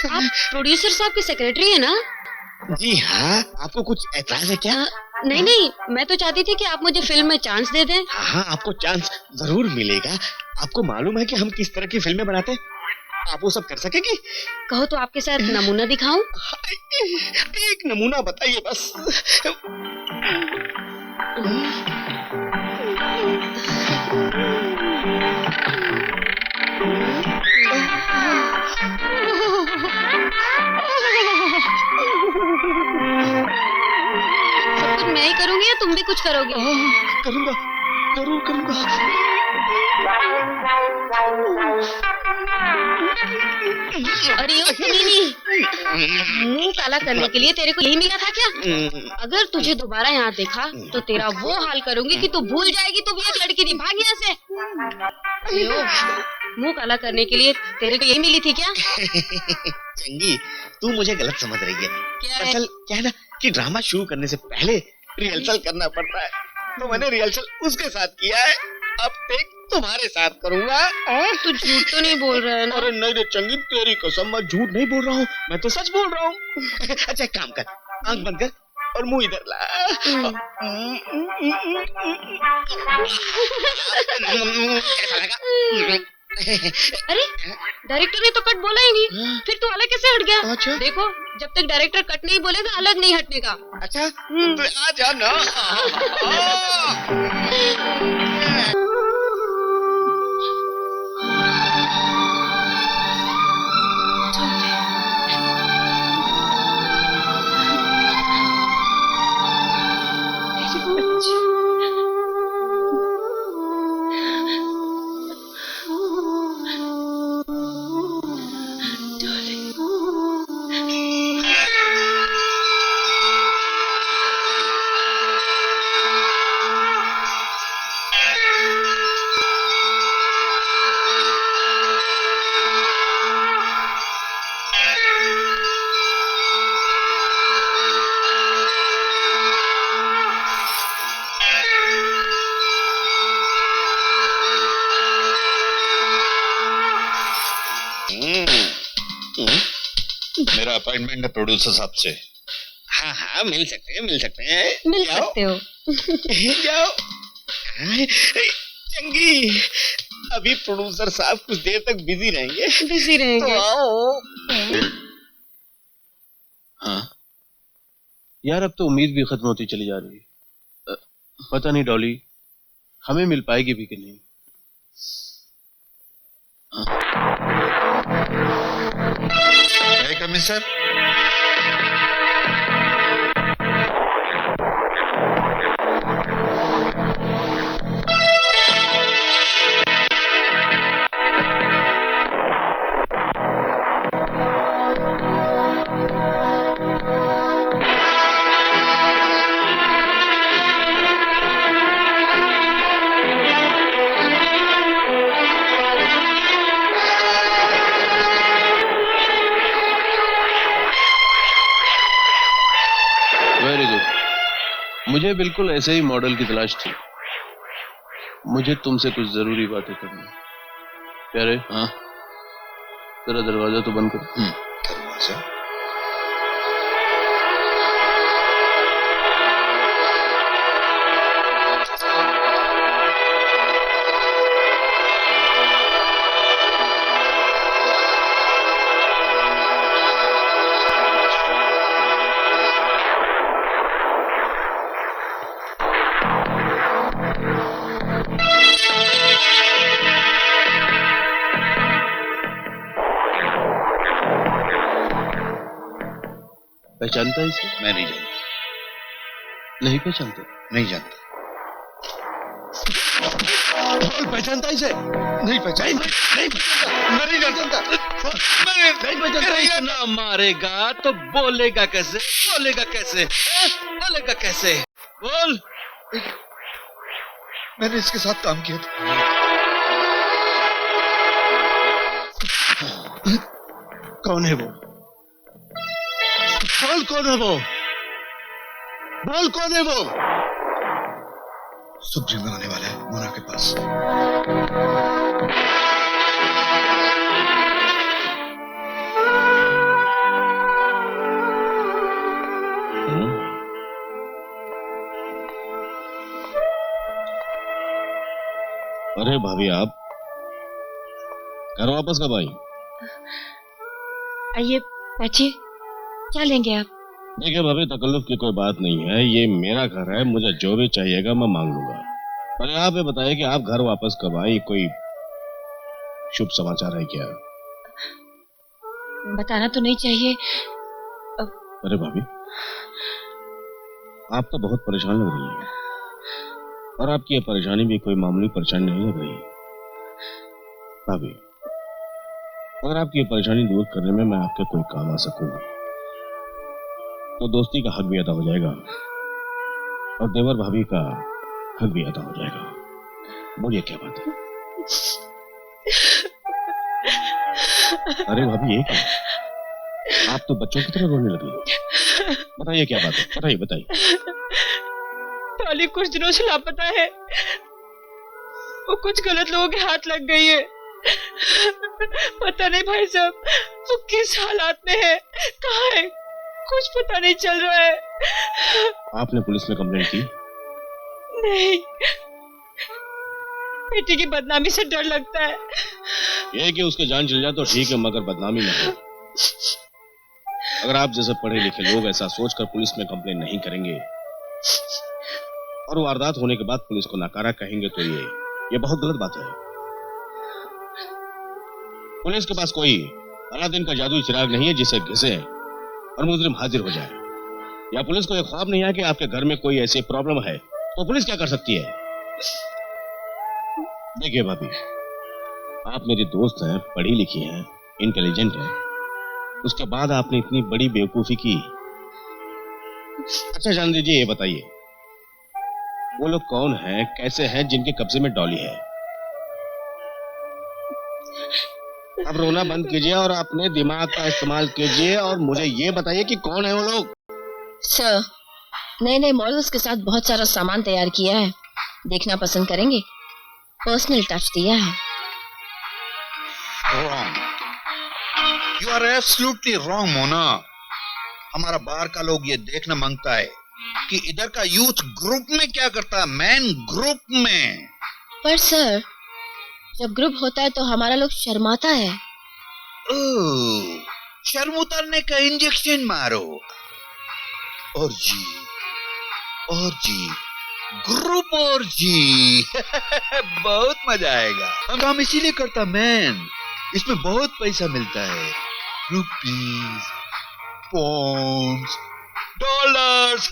आप प्रोड्यूसर साहब के सेक्रेटरी है ना?
जी हाँ। आपको कुछ ऐतराज है क्या?
नहीं नहीं, मैं तो चाहती थी कि आप मुझे फिल्म में चांस दे दें।
हाँ, आपको चांस जरूर मिलेगा। आपको मालूम है कि हम किस तरह की फिल्में बनाते हैं? आप वो सब कर सकेंगी?
कहो तो आपके साथ नमूना दिखाऊं?
एक नमूना बताइए बस।
कुछ करोगे?
करूंगा, जरूर करूंगा।
अरे ओ सुनीली, मुंह काला करने के लिए तेरे को यही मिला था क्या? अगर तुझे दोबारा यहाँ देखा तो तेरा वो हाल करूंगी कि तू भूल जाएगी तू भी एक लड़की थी। भाग यहाँ से। अरे ओ, मुंह काला करने के लिए तेरे को यही मिली थी क्या?
चंगी, तू मुझे गलत समझ रही है। असल क्या है ना कि ड्रामा शुरू करने से पहले रिहर्सल करना पड़ता है, तो मैंने रिहर्सल उसके साथ किया है। अब टेक तुम्हारे साथ करूंगा।
तू झूठ तो नहीं बोल रहा है ना?
अरे नहीं रे चंगी, तेरी कसम, मैं झूठ नहीं बोल रहा हूँ, मैं तो सच बोल रहा हूँ। अच्छा एक काम कर, आंख बंद कर और मुंह इधर ला। कैसा लगा?
अरे डायरेक्टर ने तो कट बोला ही नहीं, फिर तू अलग कैसे हट गया?
अच्छा?
देखो, जब तक डायरेक्टर कट नहीं बोलेगा अलग नहीं हटने का।
अच्छा तो आ जा ना।
मेरा अपॉइंटमेंट है प्रोड्यूसर साहब से।
हाँ हाँ मिल सकते हैं, मिल सकते हैं।
मिल सकते हो।
जाओ। चंगी, अभी प्रोड्यूसर साहब कुछ देर तक बिजी रहेंगे।
बिजी रहेंगे
तो आओ।
हाँ यार, अब तो उम्मीद भी खत्म होती चली जा रही है। पता नहीं डॉली हमें मिल पाएगी भी कि नहीं।
सर
मुझे बिल्कुल ऐसे ही मॉडल की तलाश थी। मुझे तुमसे कुछ जरूरी बातें करनी। प्यारे, हाँ तेरा दरवाजा तो बंद करो।
दरवाजा?
पहचानता है इसे?
मैं नहीं जानता।
नहीं पहचानता?
नहीं जानता।
पहचानता है इसे? नहीं पहचानता।
मैं नहीं जानता।
नहीं पहचानता।
इतना मारेगा तो बोलेगा कैसे? बोलेगा कैसे? बोलेगा कैसे? बोल।
मैंने इसके साथ काम किया था।
कौन है वो? बोल कौन है वो? बोल कौन है वो?
सुप्रीम आने वाला है मोना के पास।
अरे भाभी, आप घर वापस कब आई?
आइए बैठिए, क्या लेंगे आप?
देखिए भाभी, तकल्लुफ की कोई बात नहीं है, ये मेरा घर है, मुझे जो भी चाहिएगा मैं मांग लूंगा। पर आप ये बताइए कि आप घर वापस कब आई, कोई शुभ समाचार है क्या?
बताना तो नहीं चाहिए।
अरे भाभी, आप तो बहुत परेशान लग रही हैं। और आपकी ये परेशानी भी कोई मामूली परेशानी नहीं लग रही भाभी। अगर आपकी ये परेशानी दूर करने में मैं आपके कोई काम आ सकूं तो दोस्ती का हक भी अदा हो जाएगा और देवर भाभी का हक भी अदा हो जाएगा। बोलिए क्या बात है? अरे भाभी ये क्या? आप तो बच्चों की तरह रोने लगी। बताइए क्या बात है? बताइए बताइए।
टॉली कुछ दिनों से लापता है। वो कुछ गलत लोगों के हाथ लग गई है। पता नहीं भाई साहब वो किस हालात में है, कहाँ है, कुछ पता नहीं चल रहा है।
आपने पुलिस में कंप्लेंट की?
नहीं, बेटी की बदनामी से डर लगता है।
ये कि उसके जान चल जाए तो ठीक है, मगर बदनामी न हो। अगर आप जैसे पढ़े लिखे लोग ऐसा सोचकर पुलिस में कंप्लेंट नहीं करेंगे और वारदात होने के बाद पुलिस को नकारा कहेंगे तो ये बहुत गलत बात है। पुलिस के पास कोई अलादीन का जादुई चिराग नहीं है जिसे घिसे और मुजरिम हाजिर हो जाए। या पुलिस को एक ख्वाब नहीं है कि आपके घर में कोई ऐसी प्रॉब्लम है तो पुलिस क्या कर सकती है? देखिए भाभी, आप मेरी दोस्त हैं, पढ़ी लिखी हैं, इंटेलिजेंट हैं, उसके बाद आपने इतनी बड़ी बेवकूफी की। अच्छा जान दीजिए, ये बताइए वो लोग कौन हैं, कैसे हैं जिनके कब्जे में डॉली है? अब रोना बंद कीजिए और अपने दिमाग का इस्तेमाल कीजिए और मुझे ये बताइए कि कौन है वो लोग।
सर, नए नए मॉडल्स के साथ बहुत सारा सामान तैयार किया है, देखना पसंद करेंगे? पर्सनल टच दिया है।
Wrong. You are absolutely wrong, Mona. हमारा बाहर का लोग ये देखना मांगता है कि इधर का यूथ ग्रुप में क्या करता है, मैन ग्रुप में।
पर सर, जब ग्रुप होता है तो हमारा लोग शर्माता है।
ओह, शर्म उतारने का इंजेक्शन मारो। और जी, ग्रुप और जी। बहुत मजा आएगा। हम काम इसीलिए करता मैन, इसमें बहुत पैसा मिलता है, रुपीस, पॉन्ड्स, डॉलर्स।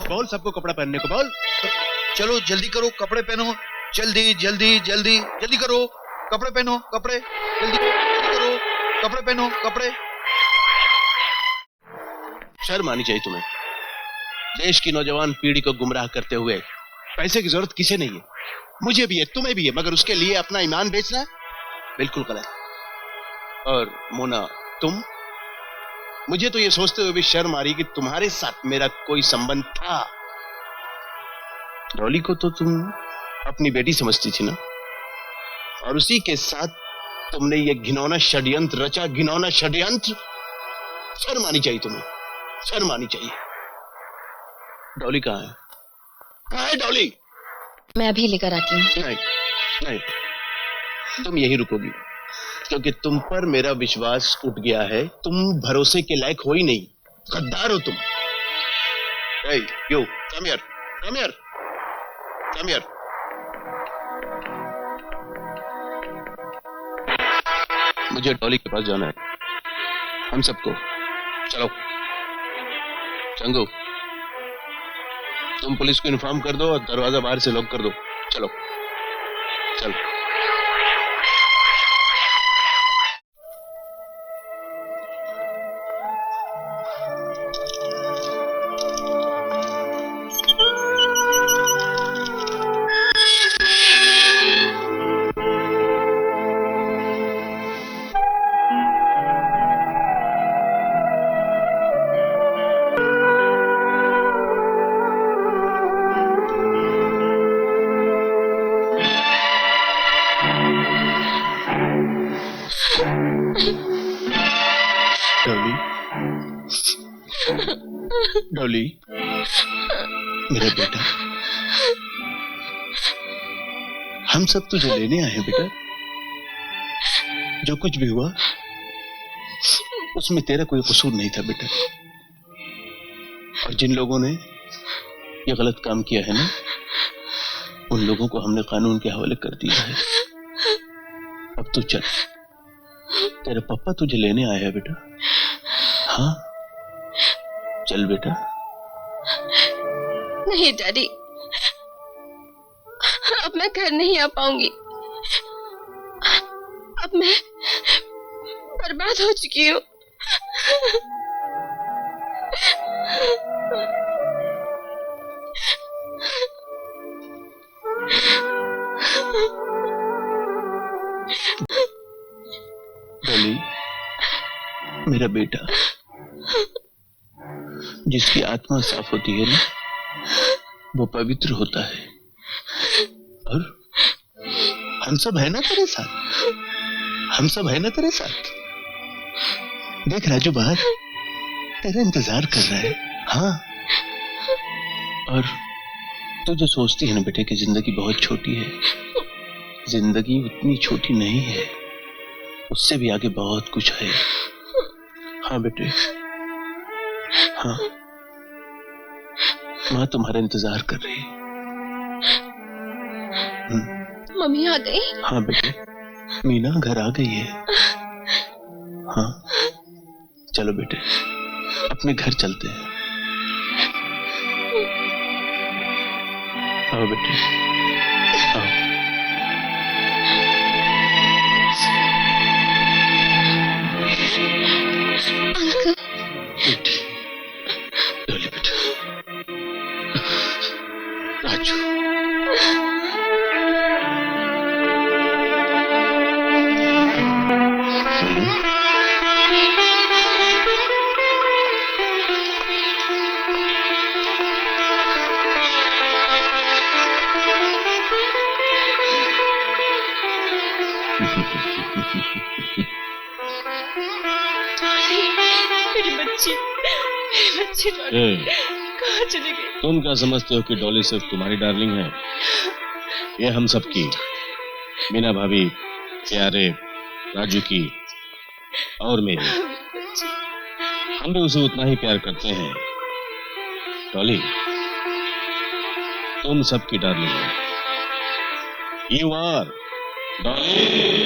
बोल सबको कपड़ा पहनने को बोल।
चलो जल्दी करो, कपड़े पहनो, जल्दी जल्दी जल्दी जल्दी करो, कपड़े पहनो, कपड़े जल्दी करो, कपड़े पहनो, कपड़े।
शर्म आनी चाहिए तुम्हें। देश की नौजवान पीढ़ी को गुमराह करते हुए पैसे की जरूरत किसे नहीं है, मुझे भी है, तुम्हें भी है, मगर उसके लिए अपना ईमान बेचना बिल्कुल गलत। और मोना, तुम, मुझे तो ये सोचते हुए भी शर्म आ रही कि तुम्हारे साथ मेरा कोई संबंध था। डॉली को तो तुम अपनी बेटी समझती थी ना, और उसी के साथ तुमने ये घिनौना षड्यंत्र रचा, घिनौना षड्यंत्र। शर्म आनी चाहिए तुम्हें, शर्म आनी चाहिए। डॉली कहाँ है? कहाँ है डॉली?
मैं अभी लेकर आती हूँ।
नहीं नहीं, तुम यहीं रुकोगी क्योंकि तुम पर मेरा विश्वास उठ गया है। तुम भरोसे के लायक हो ही नहीं, गद्दार हो तुम। Hey, you, come here, come here, come here. मुझे डॉली के पास जाना है, हम सबको। चलो चंगू, तुम पुलिस को इन्फॉर्म कर दो और दरवाजा बाहर से लॉक कर दो। चलो चलो। डॉली, मेरा बेटा, हम सब तुझे लेने आए हैं बेटा। जो कुछ भी हुआ उसमें तेरा कोई कसूर नहीं था बेटा। और जिन लोगों ने ये गलत काम किया है ना, उन लोगों को हमने कानून के हवाले कर दिया है। अब तू चल, तेरे पापा तुझे लेने आए हैं बेटा। हाँ, चल बेटा।
नहीं डैडी, अब मैं घर नहीं आ पाऊंगी। अब मैं बर्बाद हो चुकी हूँ।
डॉली, मेरा बेटा, जिसकी आत्मा साफ होती है ना, वो पवित्र होता है। और हम सब है ना तेरे साथ, हम सब है ना तेरे साथ। देख राजू बाहर तेरा इंतजार कर रहा है। हाँ, और तू जो सोचती है ना बेटे कि जिंदगी बहुत छोटी है, जिंदगी उतनी छोटी नहीं है, उससे भी आगे बहुत कुछ है। हाँ बेटे, हाँ, माँ तुम्हारा इंतजार कर रही है।
मम्मी आ गई?
हाँ बेटे, मीना घर आ गई है। हाँ, चलो बेटे, अपने घर चलते हैं। आओ बेटे, आओ।
अंकल।
बेटे, डॉली बेटा, राजू।
मेरी बच्ची कहाँ चली गई?
तुम क्या समझते हो कि डॉली सिर्फ तुम्हारी डार्लिंग है? ये हम सब की, मीना भाभी, प्यारे, राजू की और मेरी। हम भी उसे उतना ही प्यार करते हैं। डॉली, तुम सबकी डार्लिंग हो। You are Dolly.